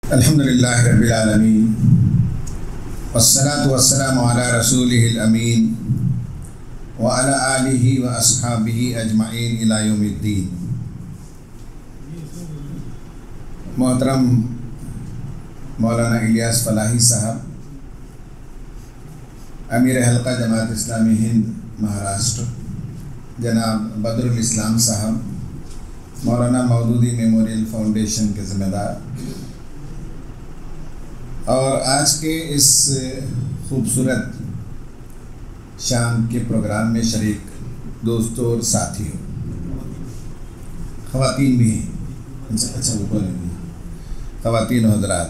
الحمدللہ رب العالمین والصلاة والسلام علی رسولہ الامین وعلی آلہ واصحابہ اجمعین الی یوم الدین۔ محترم مولانا الیاس فلاحی صاحب، امیر حلقہ جماعت اسلامی ہند مہاراشٹر، جناب بدر الاسلام صاحب، مولانا مودودی میموریل فاؤنڈیشن کے ذمہ دار، اور آج کے اس خوبصورت شام کے پروگرام میں شریک دوستوں اور ساتھیوں، خواتین بھی ہیں، اچھا اوپر خواتین و حضرات،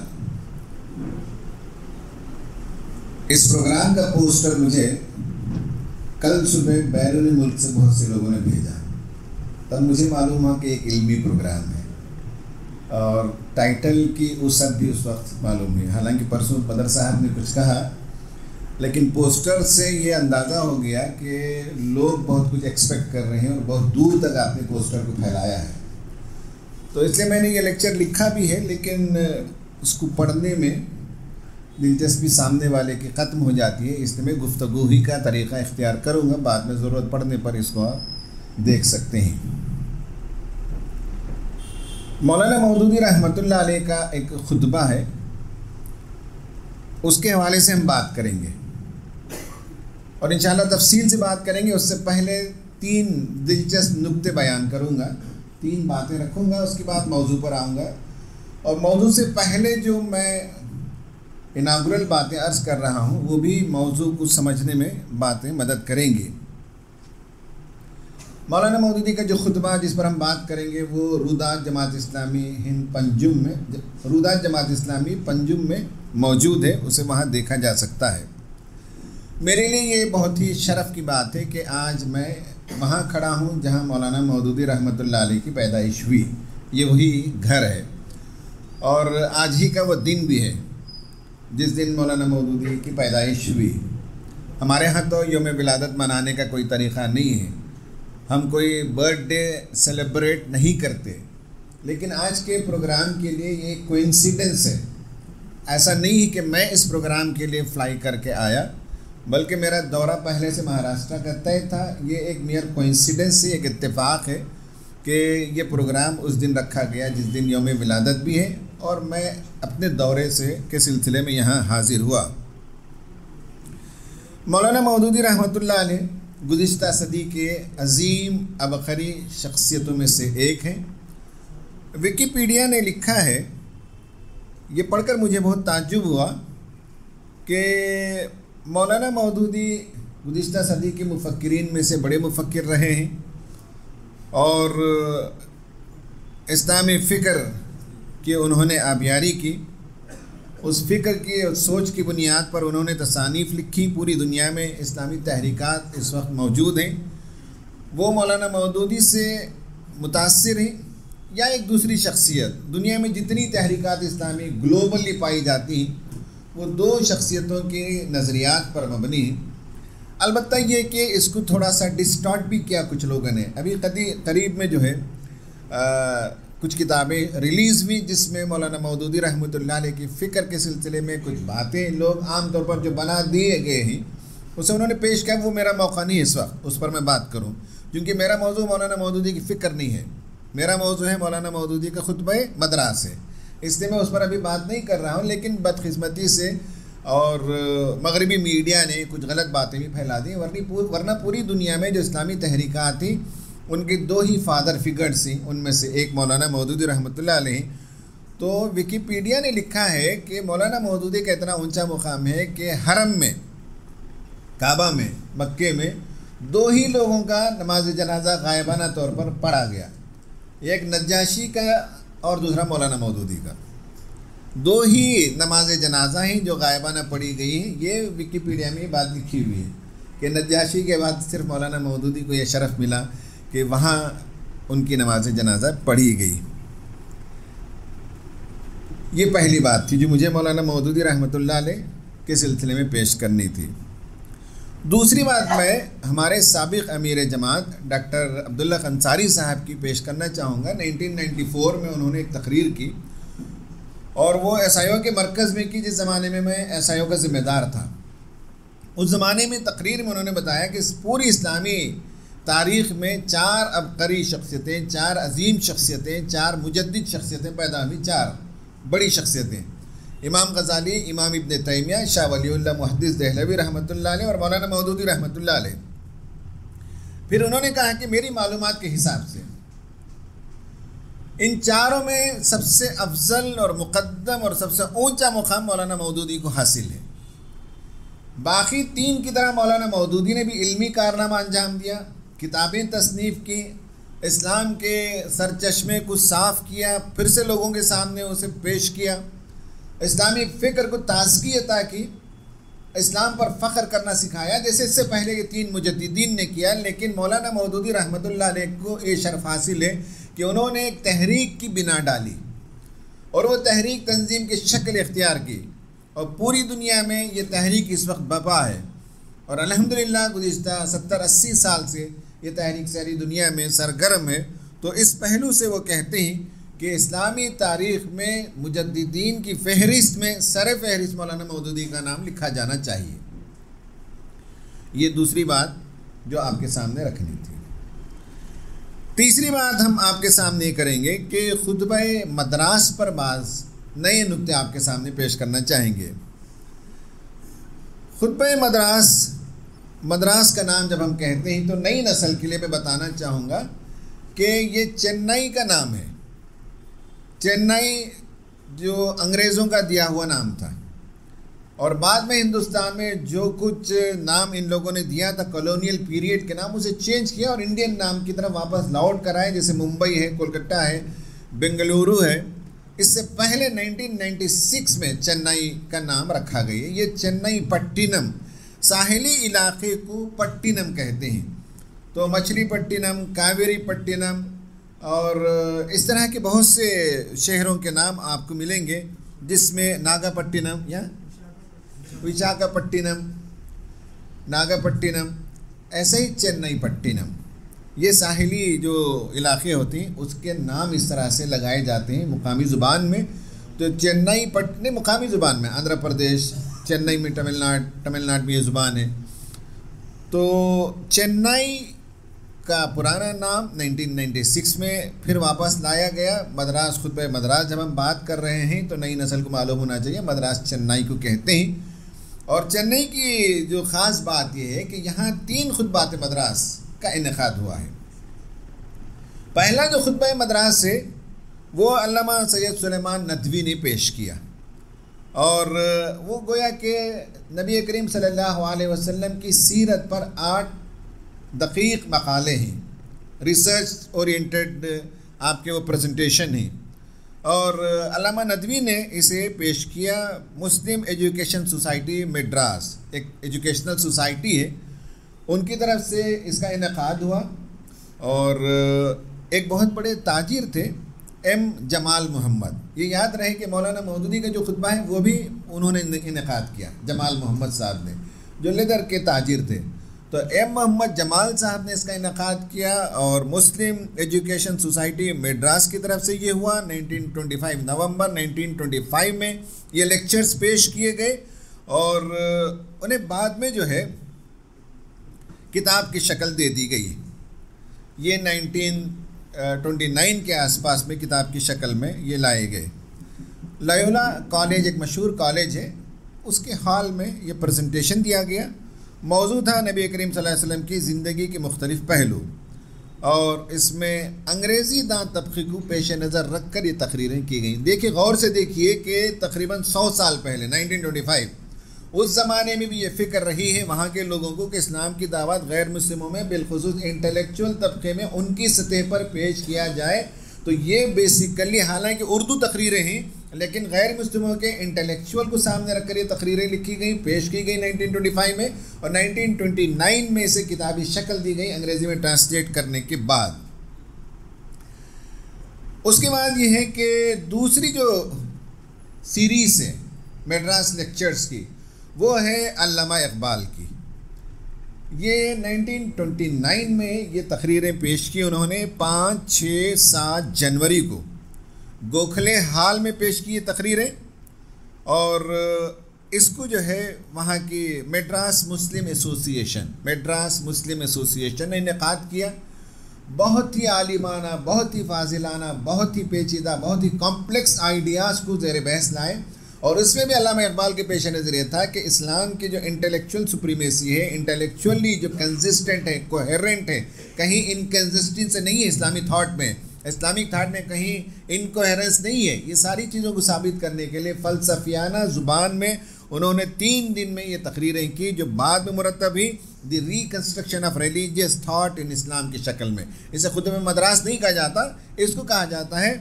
اس پروگرام کا پوسٹر مجھے کل صبح بیرون ملک سے بہت سے لوگوں نے بھیجا، تب مجھے معلوم ہوا کہ ایک علمی پروگرام ہے، اور ٹائٹل کی وسعت بھی اس وقت معلوم ہوئی۔ حالانکہ پرسوں بدر صاحب نے کچھ کہا، لیکن پوسٹر سے یہ اندازہ ہو گیا کہ لوگ بہت کچھ ایکسپیکٹ کر رہے ہیں اور بہت دور تک آپ نے پوسٹر کو پھیلایا ہے۔ تو اس لیے میں نے یہ لیکچر لکھا بھی ہے، لیکن اس کو پڑھنے میں دلچسپی سامنے والے کی ختم ہو جاتی ہے، اس لیے میں گفتگو ہی کا طریقہ اختیار کروں گا، بعد میں ضرورت پڑنے پر اس کو آپ دیکھ سکتے ہیں۔ مولانا مودودی رحمۃ اللہ علیہ کا ایک خطبہ ہے، اس کے حوالے سے ہم بات کریں گے اور انشاءاللہ تفصیل سے بات کریں گے۔ اس سے پہلے 3 دلچسپ نکتے بیان کروں گا، 3 باتیں رکھوں گا، اس کے بعد موضوع پر آؤں گا، اور موضوع سے پہلے جو میں اناگورل باتیں عرض کر رہا ہوں وہ بھی موضوع کو سمجھنے میں باتیں مدد کریں گی۔ مولانا مودودی کا جو خطبہ جس پر ہم بات کریں گے وہ رودات جماعت اسلامی ہند پنجم میں، رودات جماعت اسلامی پنجم میں موجود ہے، اسے وہاں دیکھا جا سکتا ہے۔ میرے لیے یہ بہت ہی شرف کی بات ہے کہ آج میں وہاں کھڑا ہوں جہاں مولانا مودودی رحمۃ اللہ علیہ کی پیدائش ہوئی، یہ وہی گھر ہے، اور آج ہی کا وہ دن بھی ہے جس دن مولانا مودودی کی پیدائش ہوئی۔ ہمارے ہاں تو یوم ولادت منانے کا کوئی طریقہ نہیں ہے، ہم کوئی برتھ ڈے سیلیبریٹ نہیں کرتے، لیکن آج کے پروگرام کے لیے یہ ایک کوئنسیڈنس ہے۔ ایسا نہیں ہے کہ میں اس پروگرام کے لیے فلائی کر کے آیا، بلکہ میرا دورہ پہلے سے مہاراشٹر کا طے تھا۔ یہ ایک میئر کوئنسیڈنس ہے، ایک اتفاق ہے کہ یہ پروگرام اس دن رکھا گیا جس دن یوم ولادت بھی ہے، اور میں اپنے دورے کے سلسلے میں یہاں حاضر ہوا۔ مولانا مودودی رحمۃ اللہ علیہ گزشتہ صدی کے عظیم عبقری شخصیتوں میں سے ایک ہیں۔ ویکیپیڈیا نے لکھا ہے، یہ پڑھ کر مجھے بہت تعجب ہوا کہ مولانا مودودی گزشتہ صدی کے مفکرین میں سے بڑے مفکر رہے ہیں، اور اسلامی فکر کی انہوں نے آبیاری کی۔ اس فکر کی اور سوچ کی بنیاد پر انہوں نے تصانیف لکھی۔ پوری دنیا میں اسلامی تحریکات اس وقت موجود ہیں، وہ مولانا مودودی سے متاثر ہیں یا ایک دوسری شخصیت۔ دنیا میں جتنی تحریکات اسلامی گلوبلی پائی جاتی ہیں وہ 2 شخصیتوں کے نظریات پر مبنی ہیں۔ البتہ یہ کہ اس کو تھوڑا سا ڈسٹارٹ بھی کیا کچھ لوگوں نے۔ ابھی قریب میں جو ہے کچھ کتابیں ریلیز ہوئی جس میں مولانا مودودی رحمۃ اللہ علیہ کی فکر کے سلسلے میں کچھ باتیں لوگ عام طور پر جو بنا دیے گئے ہیں اسے انہوں نے پیش کیا۔ وہ میرا موقع نہیں ہے اس وقت اس پر میں بات کروں، کیونکہ میرا موضوع مولانا مودودی کی فکر نہیں ہے، میرا موضوع ہے مولانا مودودی کا خطبہ مدراس ہے، اس لیے میں اس پر ابھی بات نہیں کر رہا ہوں۔ لیکن بدقسمتی سے اور مغربی میڈیا نے کچھ غلط باتیں بھی پھیلا دی، ورنہ پوری دنیا میں جو اسلامی تحریکات تھیں ان کے 2 ہی فادر فگرز ہیں، ان میں سے ایک مولانا مودودی رحمۃ اللہ علیہ۔ تو ویکیپیڈیا نے لکھا ہے کہ مولانا مودودی کا اتنا اونچا مقام ہے کہ حرم میں، کعبہ میں، مکے میں 2 ہی لوگوں کا نماز جنازہ غائبانہ طور پر پڑھا گیا، ایک نجاشی کا اور دوسرا مولانا مودودی کا۔ 2 ہی نماز جنازہ ہیں جو غائبانہ پڑھی گئی ہیں۔ یہ ویکیپیڈیا میں یہ بات لکھی ہوئی ہے کہ نجاشی کے بعد صرف مولانا مودودی کو یہ شرف ملا کہ وہاں ان کی نماز جنازہ پڑھی گئی۔ یہ پہلی بات تھی جو مجھے مولانا مودودی رحمۃ اللہ علیہ کے سلسلے میں پیش کرنی تھی۔ دوسری بات میں ہمارے سابق امیر جماعت ڈاکٹر عبداللہ قنصاری صاحب کی پیش کرنا چاہوں گا۔ 1994 میں انہوں نے ایک تقریر کی، اور وہ SIO کے مرکز میں کی، جس زمانے میں SIO کا ذمہ دار تھا۔ اس زمانے میں تقریر میں انہوں نے بتایا کہ اس پوری اسلامی تاریخ میں 4 عبقری شخصیتیں، 4 عظیم شخصیتیں، 4 مجدد شخصیتیں پیدا ہوئی، 4 بڑی شخصیتیں: امام غزالی، امام ابن تیمیہ، شاہ ولی اللہ محدث دہلوی رحمۃ اللہ علیہ اور مولانا مودودی رحمۃ اللہ علیہ۔ پھر انہوں نے کہا کہ میری معلومات کے حساب سے ان 4 میں سب سے افضل اور مقدم اور سب سے اونچا مقام مولانا مودودی کو حاصل ہے۔ باقی 3 کی طرح مولانا مودودی نے بھی علمی کارنامہ انجام دیا، کتابیں تصنیف کی، اسلام کے سرچشمے کو صاف کیا، پھر سے لوگوں کے سامنے اسے پیش کیا، اسلامی فکر کو تازگی عطا کی، اسلام پر فخر کرنا سکھایا، جیسے اس سے پہلے یہ 3 مجددین نے کیا۔ لیکن مولانا مودودی رحمۃ اللہ علیہ کو یہ شرف حاصل ہے کہ انہوں نے ایک تحریک کی بنا ڈالی، اور وہ تحریک تنظیم کی شکل اختیار کی، اور پوری دنیا میں یہ تحریک اس وقت بپا ہے، اور الحمدللہ گزشتہ 70-80 سال سے یہ تحریک ساری دنیا میں سرگرم ہے۔ تو اس پہلو سے وہ کہتے ہیں کہ اسلامی تاریخ میں مجددین کی فہرست میں سر فہرست مولانا مودودی کا نام لکھا جانا چاہیے۔ یہ دوسری بات جو آپ کے سامنے رکھنی تھی۔ تیسری بات ہم آپ کے سامنے کریں گے کہ خطبہ مدراس پر بعض نئے نکتے آپ کے سامنے پیش کرنا چاہیں گے۔ خطبہ مدراس کا نام جب ہم کہتے ہیں تو نئی نسل کے لیے میں بتانا چاہوں گا کہ یہ چنئی کا نام ہے۔ چنئی جو انگریزوں کا دیا ہوا نام تھا، اور بعد میں ہندوستان میں جو کچھ نام ان لوگوں نے دیا تھا کالونیل پیریڈ کے نام، اسے چینج کیا اور انڈین نام کی طرف واپس لوٹ کر آئے، جیسے ممبئی ہے، کولکتہ ہے، بنگلورو ہے۔ اس سے پہلے 1996 میں چنئی کا نام رکھا گیا ہے۔ یہ چنئی پٹینم، ساحلی علاقے کو پٹینم کہتے ہیں، تو مچھلی پٹینم، کاویری پٹینم اور اس طرح کے بہت سے شہروں کے نام آپ کو ملیں گے، جس میں ناگا پٹینم یا وشاکھا پٹینم، ناگا پٹینم، ایسے ہی چنئی پٹینم، یہ ساحلی جو علاقے ہوتے ہیں اس کے نام اس طرح سے لگائے جاتے ہیں مقامی زبان میں۔ تو چنئی مقامی زبان میں آندھرا پردیش، چنئی میں تمل ناڈو میں یہ زبان ہے۔ تو چنئی کا پرانا نام 1996 میں پھر واپس لایا گیا۔ مدراس، خطبہ مدراس جب ہم بات کر رہے ہیں تو نئی نسل کو معلوم ہونا چاہیے مدراس چنئی کو کہتے ہیں۔ اور چنئی کی جو خاص بات یہ ہے کہ یہاں 3 خطبات مدراس کا انعقاد ہوا ہے۔ پہلا جو خطبہ مدراس ہے وہ علامہ سید سلیمان ندوی نے پیش کیا، اور وہ گویا کہ نبی کریم صلی اللہ علیہ وسلم کی سیرت پر 8 دقیق مقالے ہیں، ریسرچ اورینٹڈ آپ کے وہ پریزنٹیشن ہیں، اور علامہ ندوی نے اسے پیش کیا مسلم ایجوکیشن سوسائٹی مدراس، ایک ایجوکیشنل سوسائٹی ہے، ان کی طرف سے اس کا انعقاد ہوا۔ اور ایک بہت بڑے تاجر تھے ایم جمال محمد، یہ یاد رہے کہ مولانا مودودی کا جو خطبہ ہے وہ بھی انہوں نے انعقاد کیا، جمال محمد صاحب نے، جو لیدر کے تاجر تھے۔ تو ایم محمد جمال صاحب نے اس کا انعقاد کیا، اور مسلم ایجوکیشن سوسائٹی مدراس کی طرف سے یہ ہوا 1925 نومبر 1925 میں یہ لیکچرز پیش کیے گئے، اور انہیں بعد میں جو ہے کتاب کی شکل دے دی گئی۔ یہ 1929 کے آس پاس میں کتاب کی شکل میں یہ لائے گئے۔ لایولا کالج ایک مشہور کالج ہے، اس کے ہال میں یہ پریزنٹیشن دیا گیا۔ موضوع تھا نبی کریم صلی اللہ علیہ وسلم کی زندگی کے مختلف پہلو، اور اس میں انگریزی داں طبقے کو پیش نظر رکھ کر یہ تقریریں کی گئیں۔ دیکھیے، غور سے دیکھیے کہ تقریباً 100 سال پہلے 1925 اس زمانے میں بھی یہ فکر رہی ہے وہاں کے لوگوں کو کہ اسلام کی دعوت غیر مسلموں میں بالخصوص انٹلیکچول طبقے میں ان کی سطح پر پیش کیا جائے۔ تو یہ بیسیکلی حالانکہ اردو تقریریں ہیں، لیکن غیر مسلموں کے انٹلیکچول کو سامنے رکھ کر یہ تقریریں لکھی گئیں، پیش کی گئی 1925 میں، اور 1929 میں اسے کتابی شکل دی گئی انگریزی میں ٹرانسلیٹ کرنے کے بعد۔ اس کے بعد یہ ہے کہ دوسری جو سیریز ہے مدراس لیکچرز کی، وہ ہے علامہ اقبال کی۔ یہ 1929 میں یہ تقریریں پیش کی انہوں نے 5، 6، 7 جنوری کو گوکھلے ہال میں پیش کی یہ تقریریں، اور اس کو جو ہے وہاں کی میڈراس مسلم ایسوسیشن نے انعقاد کیا۔ بہت ہی عالمانہ، بہت ہی فاضلانہ، بہت ہی پیچیدہ، بہت ہی کمپلیکس آئیڈیاز کو زیر بحث لائے، اور اس میں بھی علامہ اقبال کے پیش نظر یہ تھا کہ اسلام کی جو انٹلیکچوئل سپریمیسی ہے، انٹلیکچولی جو کنسسٹنٹ ہے، کوہیرنٹ ہے، کہیں انکنسسٹنسی نہیں ہے اسلامی تھاٹ میں، اسلامک تھاٹ میں کہیں انکوہیرنس نہیں ہے۔ یہ ساری چیزوں کو ثابت کرنے کے لیے فلسفیانہ زبان میں انہوں نے 3 دن میں یہ تقریریں کی، جو بعد میں مرتب ہوئی the reconstruction of religious thought in Islam کی شکل میں۔ اسے خطبہ مدراس نہیں کہا جاتا، اس کو کہا جاتا ہے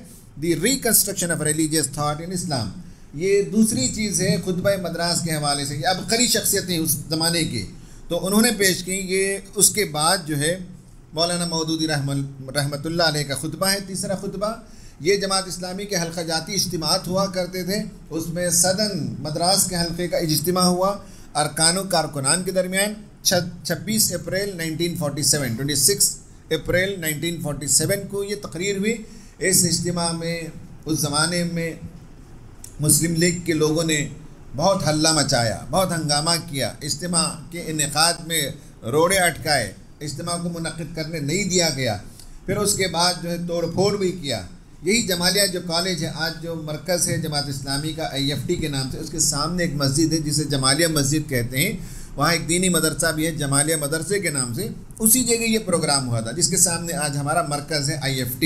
the reconstruction of religious thought in Islam. یہ دوسری چیز ہے خطبہ مدراس کے حوالے سے، یہ عبقری شخصیتیں اس زمانے کی تو انہوں نے پیش کی۔ یہ اس کے بعد جو ہے مولانا مودودی رحمۃ اللہ علیہ کا خطبہ ہے، تیسرا خطبہ۔ یہ جماعت اسلامی کے حلقہ جاتی اجتماعات ہوا کرتے تھے، اس میں صدن مدراس کے حلقے کا اجتماع ہوا ارکان و کارکنان کے درمیان 26 اپریل 1947 کو یہ تقریر ہوئی۔ اس اجتماع میں اس زمانے میں مسلم لیگ کے لوگوں نے بہت ہلہ مچایا، بہت ہنگامہ کیا، اجتماع کے انعقاد میں روڑے اٹکائے، اجتماع کو منعقد کرنے نہیں دیا گیا، پھر اس کے بعد جو ہے توڑ پھوڑ بھی کیا۔ یہی جمالیہ جو کالج ہے آج، جو مرکز ہے جماعت اسلامی کا IFT کے نام سے، اس کے سامنے ایک مسجد ہے جسے جمالیہ مسجد کہتے ہیں، وہاں ایک دینی مدرسہ بھی ہے جمالیہ مدرسے کے نام سے، اسی جگہ یہ پروگرام ہوا تھا جس کے سامنے آج ہمارا مرکز ہے IFT۔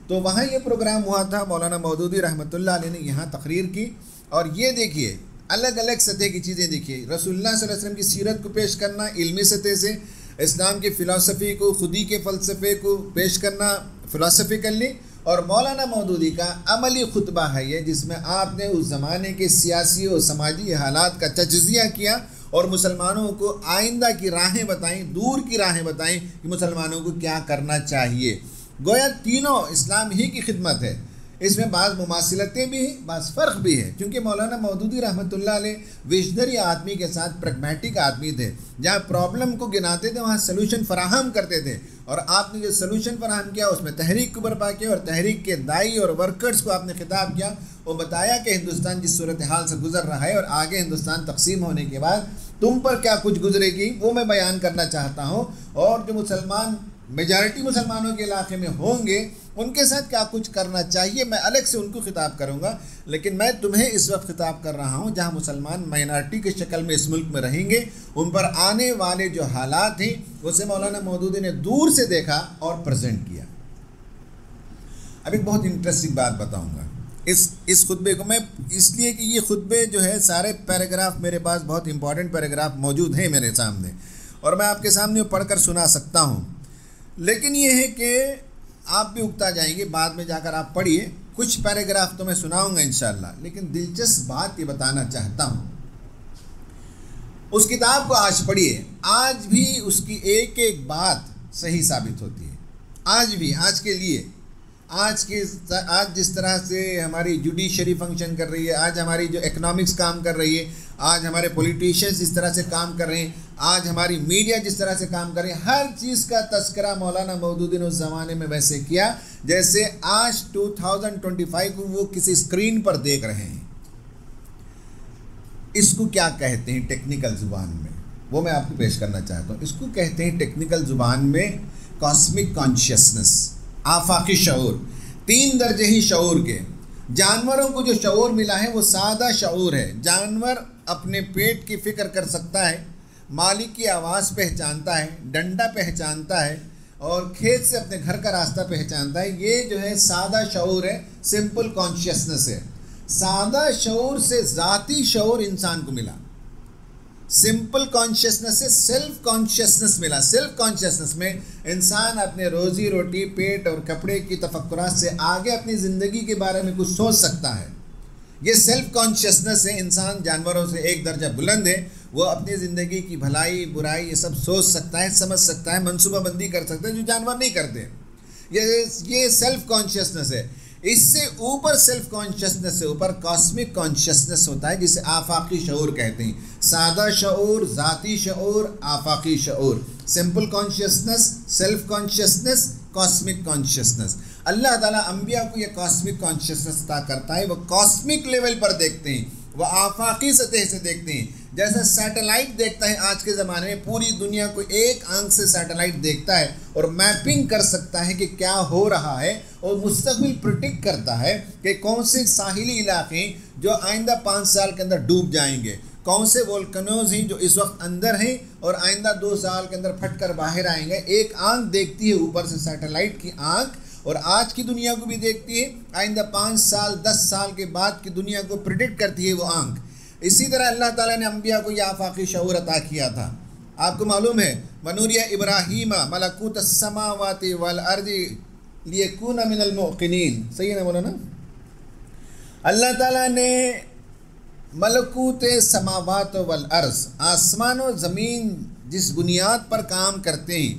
تو وہاں یہ پروگرام ہوا تھا، مولانا مودودی رحمۃ اللہ علیہ نے یہاں تقریر کی، اور یہ دیکھیے الگ الگ سطح کی چیزیں دیکھیے، رسول اللہ صلی اللہ علیہ وسلم کی سیرت کو پیش کرنا علمی سطح سے، اسلام کی فلسفی کو، خودی کے فلسفے کو پیش کرنا فلسفیکلی، اور مولانا مودودی کا عملی خطبہ ہے یہ، جس میں آپ نے اس زمانے کے سیاسی اور سماجی حالات کا تجزیہ کیا اور مسلمانوں کو آئندہ کی راہیں بتائیں، دور کی راہیں بتائیں کہ مسلمانوں کو کیا کرنا چاہیے۔ گویا تینوں اسلام ہی کی خدمت ہے، اس میں بعض مماثلتیں بھی ہیں، بعض فرق بھی ہے، کیونکہ مولانا مودودی رحمۃ اللہ علیہ وژنری آدمی کے ساتھ پریگمیٹک آدمی تھے، جہاں پرابلم کو گناتے تھے وہاں سلوشن فراہم کرتے تھے، اور آپ نے جو سلوشن فراہم کیا اس میں تحریک کو برپا کیا، اور تحریک کے دائی اور ورکرز کو آپ نے خطاب کیا، وہ بتایا کہ ہندوستان جس صورتحال سے گزر رہا ہے اور آگے ہندوستان تقسیم ہونے کے بعد تم پر کیا کچھ گزرے گی وہ میں بیان کرنا چاہتا ہوں، اور جو مسلمان میجارٹی مسلمانوں کے علاقے میں ہوں گے ان کے ساتھ کیا کچھ کرنا چاہیے، میں الگ سے ان کو خطاب کروں گا، لیکن میں تمہیں اس وقت خطاب کر رہا ہوں جہاں مسلمان مائنارٹی کی شکل میں اس ملک میں رہیں گے، ان پر آنے والے جو حالات ہیں اسے مولانا مودودی نے دور سے دیکھا اور پریزنٹ کیا۔ اب ایک بہت انٹرسٹنگ بات بتاؤں گا اس خطبے کو میں، اس لیے کہ یہ خطبے جو ہے سارے پیراگراف میرے پاس بہت امپورٹنٹ پیراگراف موجود ہیں میرے سامنے، اور میں آپ کے سامنے پڑھ کر سنا سکتا ہوں، لیکن یہ ہے کہ آپ بھی اکتا جائیں گے، بعد میں جا کر آپ پڑھیے، کچھ پیراگراف تو میں سناؤں گا انشاءاللہ، لیکن دلچسپ بات یہ بتانا چاہتا ہوں، اس کتاب کو آج پڑھیے، آج بھی اس کی ایک ایک بات صحیح ثابت ہوتی ہے، آج بھی، آج کے لیے، آج جس طرح سے ہماری جوڈیشری فنکشن کر رہی ہے، آج ہماری جو اکنامکس کام کر رہی ہے، آج ہمارے پولیٹیشینز جس طرح سے کام کر رہے ہیں، آج ہماری میڈیا جس طرح سے کام کر رہی ہے، ہر چیز کا تذکرہ مولانا مودودی نے اس زمانے میں ویسے کیا جیسے آج 2025 کو وہ کسی اسکرین پر دیکھ رہے ہیں۔ اس کو کیا کہتے ہیں ٹیکنیکل زبان میں، وہ میں آپ کو پیش کرنا چاہتا ہوں۔ اس کو کہتے ہیں ٹیکنیکل زبان میں کاسمک کانشیسنس، آفاقی شعور، 3 درجے ہی شعور کے۔ جانوروں کو جو شعور ملا ہے وہ سادہ شعور ہے، جانور اپنے پیٹ کی فکر کر سکتا ہے، مالک کی آواز پہچانتا ہے، ڈنڈا پہچانتا ہے، اور کھیت سے اپنے گھر کا راستہ پہچانتا ہے، یہ جو ہے سادہ شعور ہے، سمپل کانشیسنس ہے۔ سادہ شعور سے ذاتی شعور انسان کو ملا، سمپل کانشیسنس سے سیلف کانشیسنس ملا۔ سیلف کانشیسنس میں انسان اپنے روزی روٹی، پیٹ اور کپڑے کی تفکرات سے آگے اپنی زندگی کے بارے میں کچھ سوچ سکتا ہے، یہ سیلف کانشیسنس ہے۔ انسان جانوروں سے ایک درجہ بلند ہے، وہ اپنی زندگی کی بھلائی برائی یہ سب سوچ سکتا ہے، سمجھ سکتا ہے، منصوبہ بندی کر سکتا ہے، جو جانور نہیں کرتے۔ یہ سیلف کانشیسنس ہے۔ اس سے اوپر سیلف کانشیسنس سے اوپر کاسمک کانشیسنس ہوتا ہے، جسے آفاقی شعور کہتے ہیں۔ سادہ شعور، ذاتی شعور، آفاقی شعور، simple consciousness, self consciousness, cosmic consciousness. اللہ تعالیٰ انبیاء کو یہ کاسمک کانشیسنس عطا کرتا ہے، وہ کاسمک لیول پر دیکھتے ہیں، وہ آفاقی سطح سے دیکھتے ہیں۔ جیسا سیٹلائٹ دیکھتا ہے آج کے زمانے میں، پوری دنیا کو ایک آنکھ سے سیٹلائٹ دیکھتا ہے اور میپنگ کر سکتا ہے کہ کیا ہو رہا ہے، اور مستقبل پریڈکٹ کرتا ہے کہ کون سے ساحلی علاقے جو آئندہ 5 سال کے اندر ڈوب جائیں گے، کون سے وولکنوز ہیں جو اس وقت اندر ہیں اور آئندہ 2 سال کے اندر پھٹ کر باہر آئیں گے۔ ایک آنکھ دیکھتی ہے اوپر سے، سیٹلائٹ کی آنکھ، اور آج کی دنیا کو بھی دیکھتی ہے، آئندہ 5 سال 10 سال کے بعد کی دنیا کو پریڈکٹ کرتی ہے وہ آنکھ۔ اسی طرح اللہ تعالیٰ نے انبیاء کو یہ آفاقی شعور عطا کیا تھا۔ آپ کو معلوم ہے وَنُورِيَ إِبْرَاهِيمَ مَلَكُوتَ السَّمَاوَاتِ وَالْأَرْضِ لِيَكُونَ مِنَ الْمُوقِنِينَ، صحیح ہے نا مولانا؟ اللہ تعالیٰ نے ملکوت سماوات والارض، آسمان و زمین جس بنیاد پر کام کرتے ہیں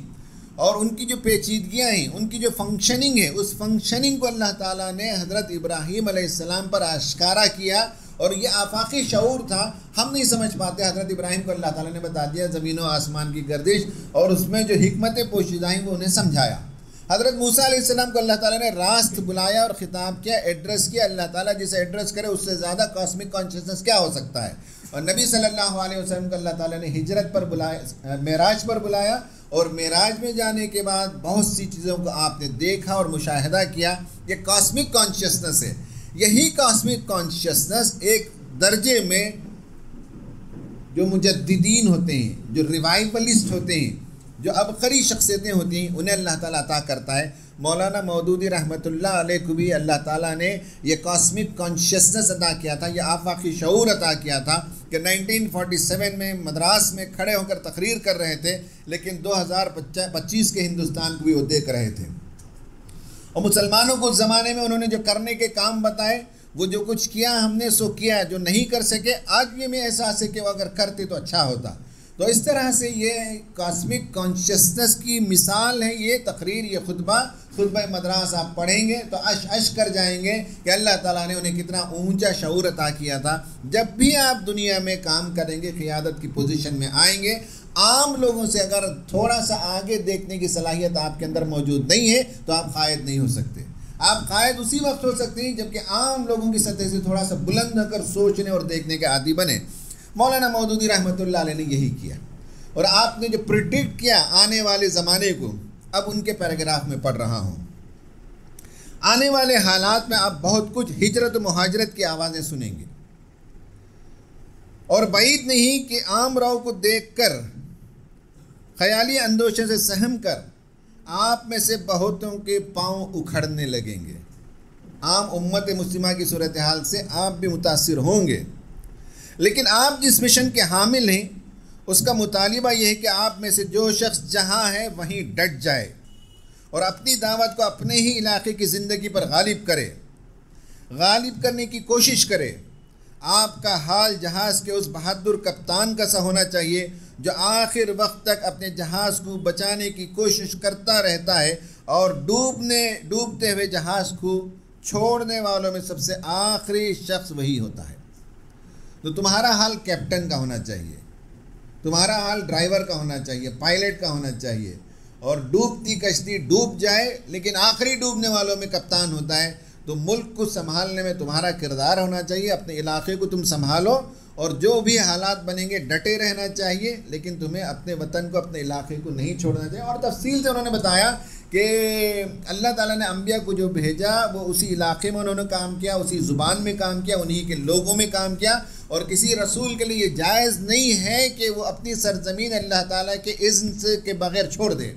اور ان کی جو پیچیدگیاں ہیں، ان کی جو فنکشننگ ہے، اس فنکشننگ کو اللہ تعالیٰ نے حضرت ابراہیم علیہ السلام پر آشکارا کیا، اور یہ آفاقی شعور تھا۔ ہم نہیں سمجھ پاتے، حضرت ابراہیم کو اللہ تعالیٰ نے بتا دیا زمین و آسمان کی گردش، اور اس میں جو حکمت پوشیدہ ہیں وہ انہیں سمجھایا۔ حضرت موسیٰ علیہ السلام کو اللہ تعالیٰ نے راست بلایا اور خطاب کیا، ایڈریس کیا۔ اللہ تعالیٰ جسے ایڈریس کرے اس سے زیادہ کاسمک کانشیسنس کیا ہو سکتا ہے؟ اور نبی صلی اللہ علیہ وسلم کو اللہ تعالیٰ نے ہجرت پر بلایا، معراج پر بلایا، اور معراج میں جانے کے بعد بہت سی چیزوں کو آپ نے دیکھا اور مشاہدہ کیا۔ یہ کاسمک کانشیسنس ہے۔ یہی کاسمک کانشیسنس ایک درجے میں جو مجددین ہوتے ہیں، جو ریوائولسٹ ہوتے ہیں، جو عبقری شخصیتیں ہوتی ہیں، انہیں اللہ تعالیٰ عطا کرتا ہے۔ مولانا مودودی رحمۃ اللہ علیہ کو بھی اللہ تعالیٰ نے یہ کاسمک کانشیسنس عطا کیا تھا، یہ آفاقی شعور عطا کیا تھا کہ 1947 میں مدراس میں کھڑے ہو کر تقریر کر رہے تھے، لیکن 2025 کے ہندوستان کو بھی وہ دیکھ رہے تھے۔ اور مسلمانوں کو اس زمانے میں انہوں نے جو کرنے کے کام بتائے، وہ جو کچھ کیا ہم نے سو کیا، جو نہیں کر سکے آج بھی ہمیں احساس ہے کہ وہ اگر کرتے تو اچھا ہوتا۔ تو اس طرح سے یہ کاسمک کانشیسنس کی مثال ہے یہ تقریر، یہ خطبہ مدراس آپ پڑھیں گے تو عش کر جائیں گے کہ اللہ تعالیٰ نے انہیں کتنا اونچا شعور عطا کیا تھا۔ جب بھی آپ دنیا میں کام کریں گے، قیادت کی پوزیشن میں آئیں گے، عام لوگوں سے اگر تھوڑا سا آگے دیکھنے کی صلاحیت آپ کے اندر موجود نہیں ہے تو آپ قائد نہیں ہو سکتے۔ آپ قائد اسی وقت ہو سکتے ہیں جبکہ عام لوگوں کی سطح سے تھوڑا سا بلند ہو کر سوچنے اور دیکھنے کے عادی بنے۔ مولانا مودودی رحمۃ اللہ علیہ نے یہی کیا، اور آپ نے جو پریڈکٹ کیا آنے والے زمانے کو، اب ان کے پیراگراف میں پڑھ رہا ہوں۔ آنے والے حالات میں آپ بہت کچھ ہجرت و مہاجرت کی آوازیں سنیں گے، اور بعید نہیں کہ عام رو کو دیکھ کر، خیالی اندوشے سے سہم کر آپ میں سے بہتوں کے پاؤں اکھڑنے لگیں گے۔ عام امت مسلمہ کی صورتحال سے آپ بھی متاثر ہوں گے، لیکن آپ جس مشن کے حامل ہیں اس کا مطالبہ یہ ہے کہ آپ میں سے جو شخص جہاں ہے وہیں ڈٹ جائے اور اپنی دعوت کو اپنے ہی علاقے کی زندگی پر غالب کرنے کی کوشش کرے۔ آپ کا حال جہاز کے اس بہادر کپتان کا سا ہونا چاہیے جو آخر وقت تک اپنے جہاز کو بچانے کی کوشش کرتا رہتا ہے، اور ڈوبتے ہوئے جہاز کو چھوڑنے والوں میں سب سے آخری شخص وہی ہوتا ہے۔ تو تمہارا حال کیپٹن کا ہونا چاہیے، تمہارا حال ڈرائیور کا ہونا چاہیے، پائلٹ کا ہونا چاہیے، اور ڈوبتی کشتی ڈوب جائے لیکن آخری ڈوبنے والوں میں کپتان ہوتا ہے۔ تو ملک کو سنبھالنے میں تمہارا کردار ہونا چاہیے، اپنے علاقے کو تم سنبھالو، اور جو بھی حالات بنیں گے ڈٹے رہنا چاہیے، لیکن تمہیں اپنے وطن کو، اپنے علاقے کو نہیں چھوڑنا چاہیے۔ اور تفصیل سے انہوں نے بتایا کہ اللہ تعالیٰ نے انبیاء کو جو بھیجا وہ اسی علاقے میں انہوں نے کام کیا، اسی زبان میں کام کیا، انہی کے لوگوں میں کام کیا، اور کسی رسول کے لیے یہ جائز نہیں ہے کہ وہ اپنی سرزمین اللہ تعالیٰ کے اذن سے کے بغیر چھوڑ دے۔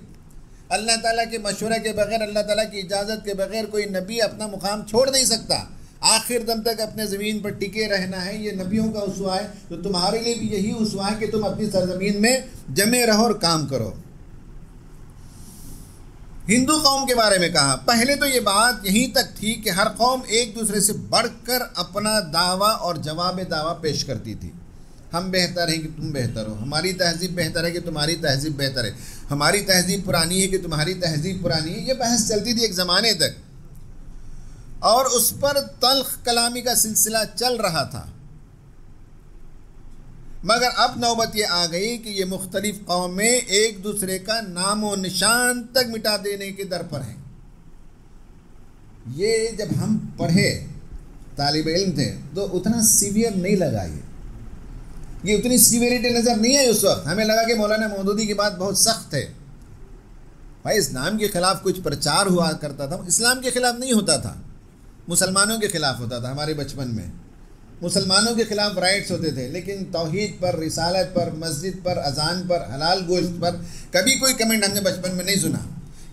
اللہ تعالیٰ کے مشورہ کے بغیر، اللہ تعالیٰ کی اجازت کے بغیر کوئی نبی اپنا مقام چھوڑ نہیں سکتا، آخر دم تک اپنے زمین پر ٹکے رہنا ہے۔ یہ نبیوں کا اسوہ ہے، تو تمہارے لیے بھی یہی اسوہ ہے کہ تم اپنی سرزمین میں جمے رہو اور کام کرو۔ ہندو قوم کے بارے میں کہا، پہلے تو یہ بات یہیں تک تھی کہ ہر قوم ایک دوسرے سے بڑھ کر اپنا دعویٰ اور جواب دعویٰ پیش کرتی تھی۔ ہم بہتر ہیں کہ تم بہتر ہو، ہماری تہذیب بہتر ہے کہ تمہاری تہذیب بہتر ہے، ہماری تہذیب پرانی ہے کہ تمہاری تہذیب پرانی ہے۔ یہ بحث چلتی تھی ایک زمانے تک، اور اس پر تلخ کلامی کا سلسلہ چل رہا تھا، مگر اب نوبت یہ آ گئی کہ یہ مختلف قومیں ایک دوسرے کا نام و نشان تک مٹا دینے کے در پر ہیں۔ یہ جب ہم پڑھے طالب علم تھے تو اتنا سیویئر نہیں لگا، یہ اتنی سیویریٹی نظر نہیں آئی اس وقت. ہمیں لگا کہ مولانا مودودی کی بات بہت سخت ہے. بھائی اسلام کے خلاف کچھ پرچار ہوا کرتا تھا، اسلام کے خلاف نہیں ہوتا تھا، مسلمانوں کے خلاف ہوتا تھا. ہمارے بچپن میں مسلمانوں کے خلاف رائٹس ہوتے تھے، لیکن توحید پر، رسالت پر، مسجد پر، اذان پر، حلال گوشت پر کبھی کوئی کمنٹ ہم نے بچپن میں نہیں سنا.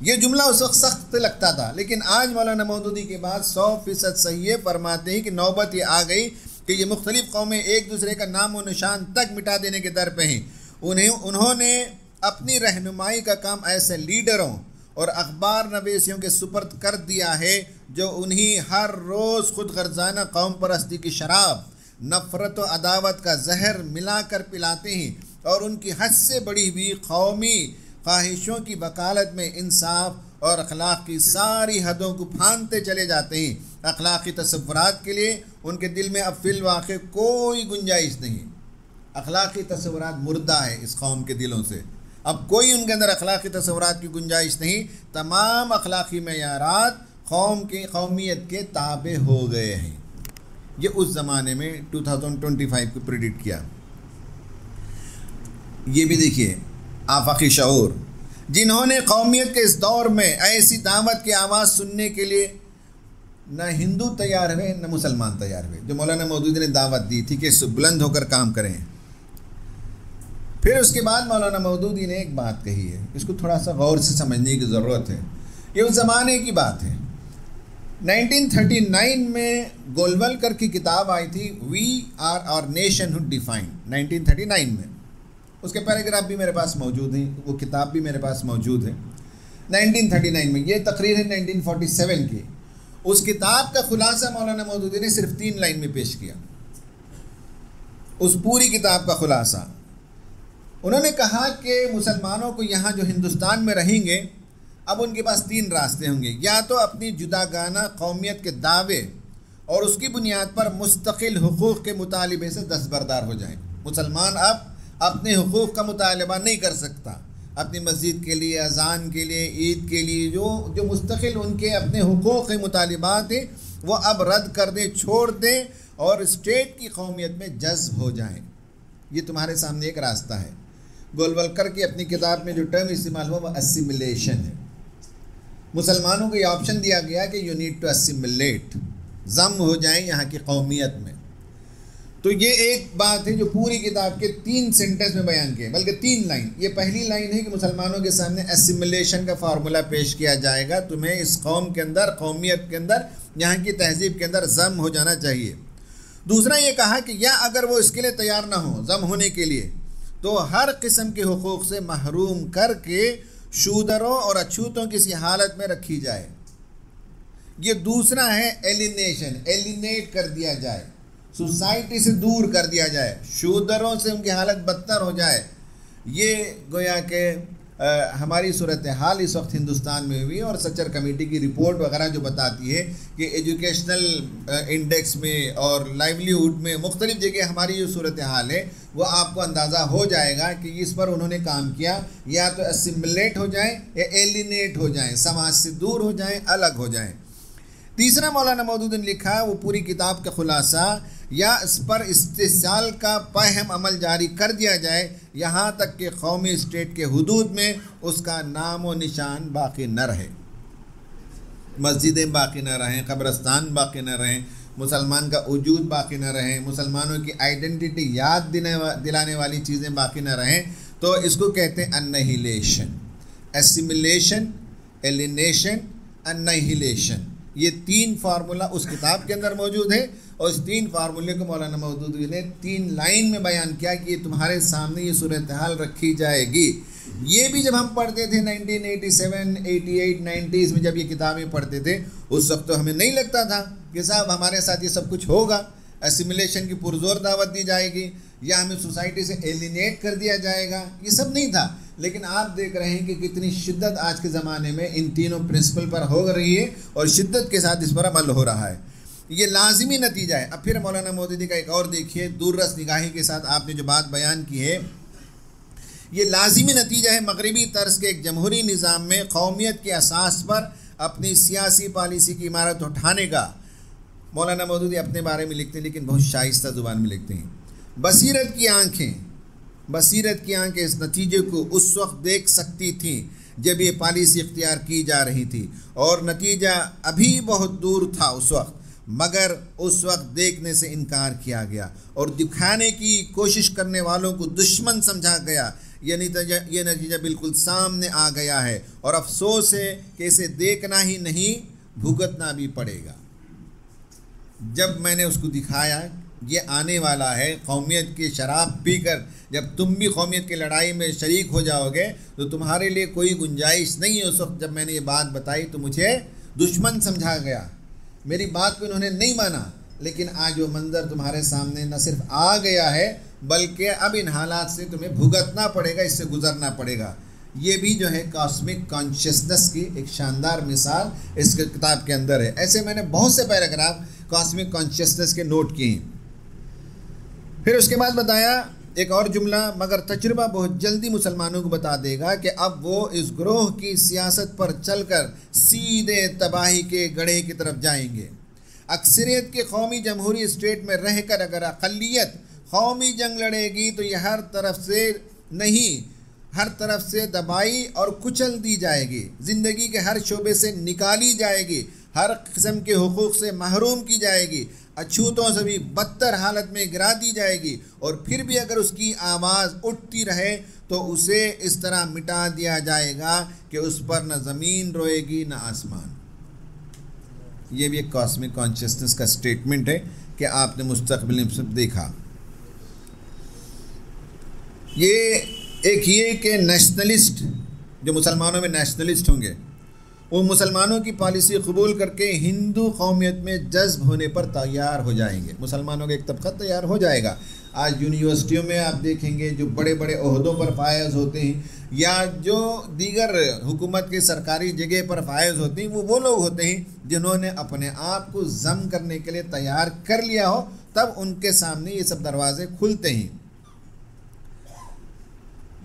یہ جملہ اس وقت سخت لگتا تھا، لیکن آج مولانا مودودی کے بعد 100% صحیح فرماتے ہیں کہ نوبت یہ آ گئی کہ یہ مختلف قومیں ایک دوسرے کا نام و نشان تک مٹا دینے کے در پہ ہیں. انہوں نے اپنی رہنمائی کا کام ایسے لیڈروں اور اخبار نویسیوں کے سپرد کر دیا ہے جو انہیں ہر روز خود غرضانہ قوم پرستی کی شراب، نفرت و عداوت کا زہر ملا کر پلاتے ہیں، اور ان کی حد سے بڑی ہوئی قومی خواہشوں کی وکالت میں انصاف اور اخلاق کی ساری حدوں کو پھاندتے چلے جاتے ہیں. اخلاقی تصورات کے لیے ان کے دل میں اب فی الواقع کوئی گنجائش نہیں. اخلاقی تصورات مردہ ہے اس قوم کے دلوں سے، اب کوئی ان کے اندر اخلاقی تصورات کی گنجائش نہیں. تمام اخلاقی معیارات قومیت کے تابع ہو گئے ہیں. یہ اس زمانے میں 2025 کو پریڈکٹ کیا. یہ بھی دیکھیے آفاقی شعور، جنہوں نے قومیت کے اس دور میں ایسی دعوت کی آواز سننے کے لیے نہ ہندو تیار ہوئے نہ مسلمان تیار ہوئے، جو مولانا مودودی نے دعوت دی تھی کہ بلند ہو کر کام کریں. پھر اس کے بعد مولانا مودودی نے ایک بات کہی ہے، اس کو تھوڑا سا غور سے سمجھنے کی ضرورت ہے. یہ اس زمانے کی بات ہے. 1939 میں گولولکر کی کتاب آئی تھی we or our nationhood defined, 1939 میں. اس کے پیراگراف بھی میرے پاس موجود ہیں، وہ کتاب بھی میرے پاس موجود ہے. 1939 میں، یہ تقریر ہے 1947 کی. اس کتاب کا خلاصہ مولانا مودودی نے صرف 3 لائن میں پیش کیا. اس پوری کتاب کا خلاصہ انہوں نے کہا کہ مسلمانوں کو یہاں جو ہندوستان میں رہیں گے، اب ان کے پاس 3 راستے ہوں گے. یا تو اپنی جداگانہ قومیت کے دعوے اور اس کی بنیاد پر مستقل حقوق کے مطالبے سے دستبردار ہو جائیں. مسلمان اب اپنے حقوق کا مطالبہ نہیں کر سکتا، اپنی مسجد کے لیے، اذان کے لیے، عید کے لیے جو مستقل ان کے اپنے حقوق کے مطالبات ہیں وہ اب رد کر دیں، چھوڑ دیں اور اسٹیٹ کی قومیت میں جذب ہو جائیں. یہ تمہارے سامنے ایک راستہ ہے. گولولکر کی اپنی کتاب میں جو ٹرم استعمال ہوا وہ اسیمیلیشن ہے. مسلمانوں کو یہ آپشن دیا گیا کہ یو نیڈ ٹو اسیمیلیٹ، ضم ہو جائیں یہاں کی قومیت میں. تو یہ ایک بات ہے جو پوری کتاب کے 3 سینٹنس میں بیان کیے، بلکہ 3 لائن. یہ پہلی لائن ہے کہ مسلمانوں کے سامنے اسیمیلیشن کا فارمولہ پیش کیا جائے گا، تمہیں اس قوم کے اندر، قومیت کے اندر، یہاں کی تہذیب کے اندر ضم ہو جانا چاہیے. دوسرا یہ کہا کہ یا اگر وہ اس کے لیے تیار نہ ہو ضم ہونے کے لیے، تو ہر قسم کے حقوق سے محروم کر کے شودروں اور اچھوتوں کسی حالت میں رکھی جائے. یہ دوسرا ہے ایلینیشن، ایلینیٹ کر دیا جائے، سوسائٹی سے دور کر دیا جائے، شودروں سے ان کی حالت بدتر ہو جائے. یہ گویا کہ ہماری صورتحال اس وقت ہندوستان میں ہوئی، اور سچر کمیٹی کی رپورٹ وغیرہ جو بتاتی ہے کہ ایجوکیشنل انڈیکس میں اور لائیولیہوڈ میں مختلف جگہ ہماری جو صورتحال ہے وہ آپ کو اندازہ ہو جائے گا کہ اس پر انہوں نے کام کیا. یا تو اسیمیلیٹ ہو جائیں یا ایلینیٹ ہو جائیں، سماج سے دور ہو جائیں، الگ ہو جائیں. تیسرا مولانا مودودی نے لکھا وہ پوری کتاب کا خلاصہ، یا اس پر استحصال کا پہم عمل جاری کر دیا جائے یہاں تک کہ قومی اسٹیٹ کے حدود میں اس کا نام و نشان باقی نہ رہے، مسجدیں باقی نہ رہیں، قبرستان باقی نہ رہیں، مسلمان کا وجود باقی نہ رہیں، مسلمانوں کی آئیڈینٹی یاد دلانے والی چیزیں باقی نہ رہیں. تو اس کو کہتے ہیں انہیلیشن، ایسیمیلیشن، ایلینیشن، انہیلیشن. یہ 3 فارمولہ اس کتاب کے اندر موجود ہے، اور اس 3 فارمولے کو مولانا مودودی نے 3 لائن میں بیان کیا کہ یہ تمہارے سامنے یہ صورتحال رکھی جائے گی. یہ بھی جب ہم پڑھتے تھے 1987، 88، 90s میں جب یہ کتابیں پڑھتے تھے، اس وقت تو ہمیں نہیں لگتا تھا کہ صاحب ہمارے ساتھ یہ سب کچھ ہوگا، اسیمیلیشن کی پرزور دعوت دی جائے گی یا ہمیں سوسائٹی سے ایلینیٹ کر دیا جائے گا، یہ سب نہیں تھا. لیکن آپ دیکھ رہے ہیں کہ کتنی شدت آج کے زمانے میں ان تینوں پرنسپل پر ہو رہی ہے، اور شدت کے ساتھ اس پر عمل ہو رہا ہے. یہ لازمی نتیجہ ہے. اب پھر مولانا مودودی کا ایک اور دیکھیے، دور رس نگاہی کے ساتھ آپ نے جو بات بیان کی ہے، یہ لازمی نتیجہ ہے مغربی طرز کے ایک جمہوری نظام میں قومیت کے اساس پر اپنی سیاسی پالیسی کی عمارت اٹھانے کا مولانا مودودی اپنے بارے میں لکھتے ہیں، لیکن بہت شائستہ زبان میں لکھتے ہیں۔ بصیرت کی آنکھیں اس نتیجے کو اس وقت دیکھ سکتی تھیں جب یہ پالیسی اختیار کی جا رہی تھی، اور نتیجہ ابھی بہت دور تھا اس وقت، مگر اس وقت دیکھنے سے انکار کیا گیا اور دکھانے کی کوشش کرنے والوں کو دشمن سمجھا گیا۔ یہ نتیجہ بالکل سامنے آ گیا ہے، اور افسوس ہے کہ اسے دیکھنا ہی نہیں، بھگتنا بھی پڑے گا۔ جب میں نے اس کو دکھایا یہ آنے والا ہے، قومیت کی شراب پی کر جب تم بھی قومیت کی لڑائی میں شریک ہو جاؤ گے تو تمہارے لیے کوئی گنجائش نہیں ہے۔ اس وقت جب میں نے یہ بات بتائی تو مجھے دشمن سمجھا گیا، میری بات کو انہوں نے نہیں مانا، لیکن آج وہ منظر تمہارے سامنے نہ صرف آ گیا ہے بلکہ اب ان حالات سے تمہیں بھگتنا پڑے گا، اس سے گزرنا پڑے گا۔ یہ بھی جو ہے کاسمک کانشیسنس کی ایک شاندار مثال اس کتاب کے اندر ہے۔ ایسے میں نے بہت سے پیراگراف کاسمک کانشیسنس کے نوٹ کیے ہیں۔ پھر اس کے بعد بتایا ایک اور جملہ، مگر تجربہ بہت جلدی مسلمانوں کو بتا دے گا کہ اب وہ اس گروہ کی سیاست پر چل کر سیدھے تباہی کے گڑھے کی طرف جائیں گے۔ اکثریت کے قومی جمہوری اسٹیٹ میں رہ کر اگر اقلیت قومی جنگ لڑے گی تو یہ ہر طرف سے دبائی اور کچل دی جائے گی، زندگی کے ہر شعبے سے نکالی جائے گی، ہر قسم کے حقوق سے محروم کی جائے گی، اچھوتوں سے بھی بدتر حالت میں گرا دی جائے گی، اور پھر بھی اگر اس کی آواز اٹھتی رہے تو اسے اس طرح مٹا دیا جائے گا کہ اس پر نہ زمین روئے گی نہ آسمان۔ یہ بھی ایک کاسمک کانشیسنس کا سٹیٹمنٹ ہے کہ آپ نے مستقبل میں سب دیکھا۔ یہ کہ نیشنلسٹ جو مسلمانوں میں نیشنلسٹ ہوں گے وہ مسلمانوں کی پالیسی قبول کر کے ہندو قومیت میں جذب ہونے پر تیار ہو جائیں گے۔ مسلمانوں کا ایک طبقہ تیار ہو جائے گا۔ آج یونیورسٹیوں میں آپ دیکھیں گے جو بڑے بڑے عہدوں پر فائز ہوتے ہیں یا جو دیگر حکومت کے سرکاری جگہ پر فائز ہوتے ہیں، وہ لوگ ہوتے ہیں جنہوں نے اپنے آپ کو ضم کرنے کے لیے تیار کر لیا ہو، تب ان کے سامنے یہ سب دروازے کھلتے ہیں۔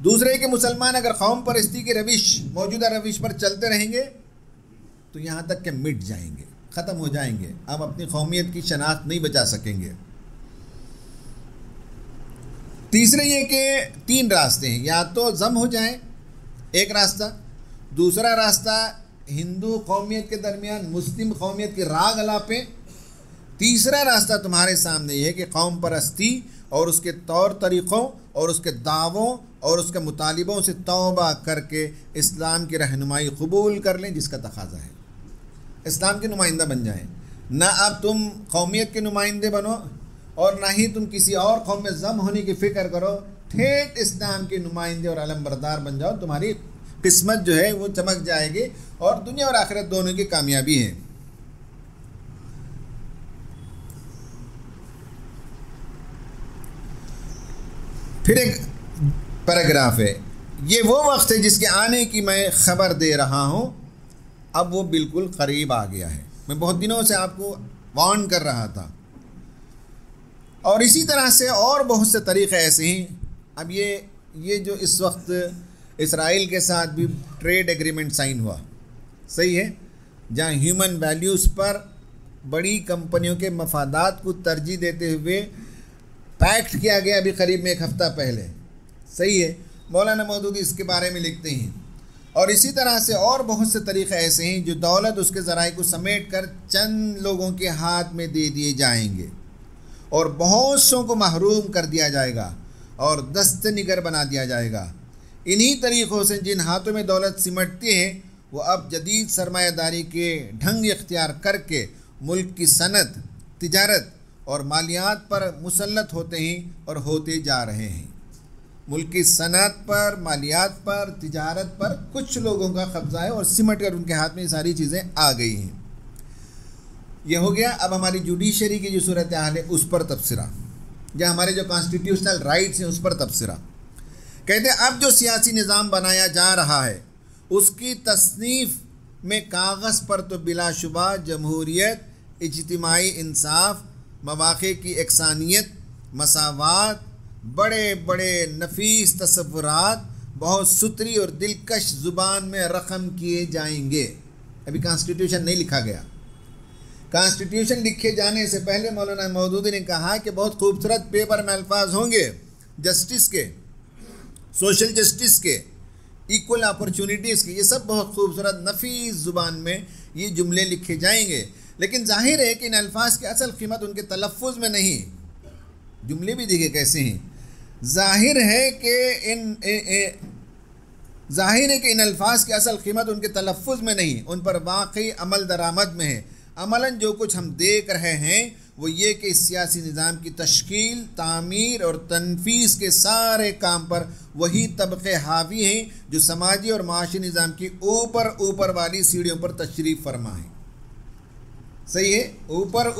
دوسرے کہ مسلمان اگر قوم پرستی کے موجودہ روش پر چلتے رہیں گے تو یہاں تک کہ مٹ جائیں گے، ختم ہو جائیں گے، اب اپنی قومیت کی شناخت نہیں بچا سکیں گے۔ تیسرے یہ کہ 3 راستے ہیں، یا تو ضم ہو جائیں، ایک راستہ، دوسرا راستہ ہندو قومیت کے درمیان مسلم قومیت کی راگ الاپیں، تیسرا راستہ تمہارے سامنے یہ ہے کہ قوم پرستی اور اس کے طور طریقوں اور اس کے دعووں اور اس کے مطالبوں سے توبہ کر کے اسلام کی رہنمائی قبول کر لیں جس کا تقاضا ہے، اسلام کے نمائندہ بن جائیں۔ نہ اب تم قومیت کے نمائندے بنو اور نہ ہی تم کسی اور قوم میں ضم ہونے کی فکر کرو، ٹھیک اسلام کے نمائندے اور علم بردار بن جاؤ، تمہاری قسمت جو ہے وہ چمک جائے گی اور دنیا اور آخرت دونوں کی کامیابی ہے۔ پھر ایک پیراگراف ہے، یہ وہ وقت ہے جس کے آنے کی میں خبر دے رہا ہوں، اب وہ بالکل قریب آ گیا ہے۔ میں بہت دنوں سے آپ کو وارن کر رہا تھا، اور اسی طرح سے اور بہت سے طریقے ایسے ہیں۔ اب یہ جو اس وقت اسرائیل کے ساتھ بھی ٹریڈ ایگریمنٹ سائن ہوا، صحیح ہے، جہاں ہیومن ویلیوز پر بڑی کمپنیوں کے مفادات کو ترجیح دیتے ہوئے پیکٹ کیا گیا ابھی قریب میں 1 ہفتہ پہلے، صحیح ہے۔ مولانا مودودی اس کے بارے میں لکھتے ہیں، اور اسی طرح سے اور بہت سے طریقے ایسے ہیں جو دولت اس کے ذرائع کو سمیٹ کر چند لوگوں کے ہاتھ میں دے دیے جائیں گے اور بہت سوں کو محروم کر دیا جائے گا اور دست نگر بنا دیا جائے گا۔ انہی طریقوں سے جن ہاتھوں میں دولت سمٹتی ہے وہ اب جدید سرمایہ داری کے ڈھنگ اختیار کر کے ملک کی صنعت، تجارت اور مالیات پر مسلط ہوتے ہیں اور ہوتے جا رہے ہیں۔ ملک کی صنعت پر، مالیات پر، تجارت پر کچھ لوگوں کا قبضہ ہے اور سمٹ کر ان کے ہاتھ میں یہ ساری چیزیں آ گئی ہیں۔ یہ ہو گیا۔ اب ہماری جوڈیشری کی جو صورتحال ہے اس پر تبصرہ، یا ہمارے جو کانسٹیٹیوشنل رائٹس ہیں اس پر تبصرہ۔ کہتے ہیں اب جو سیاسی نظام بنایا جا رہا ہے اس کی تصنیف میں کاغذ پر تو بلا شبہ جمہوریت، اجتماعی انصاف، مواقع کی یکسانیت، مساوات، بڑے بڑے نفیس تصورات بہت ستری اور دلکش زبان میں رقم کیے جائیں گے، ابھی کانسٹیٹیوشن نہیں لکھا گیا۔ کانسٹیٹیوشن لکھے جانے سے پہلے مولانا مودودی نے کہا کہ بہت خوبصورت پیپر میں الفاظ ہوں گے جسٹس کے، سوشل جسٹس کے، ایکول اپرچونٹیز کے، یہ سب بہت خوبصورت نفیس زبان میں یہ جملے لکھے جائیں گے، لیکن ظاہر ہے کہ ان الفاظ کی اصل قیمت ان کے تلفظ میں نہیں۔ جملے بھی دیکھے کیسے ہیں، ظاہر ہے کہ ان الفاظ کی اصل قیمت ان کے تلفظ میں نہیں، ان پر واقعی عمل درآمد میں ہے۔ عملاً جو کچھ ہم دیکھ رہے ہیں وہ یہ کہ اس سیاسی نظام کی تشکیل، تعمیر اور تنفیذ کے سارے کام پر وہی طبقے حاوی ہیں جو سماجی اور معاشی نظام کی اوپر والی سیڑھیوں پر تشریف فرما ہیں۔ صحیح ہے، اوپر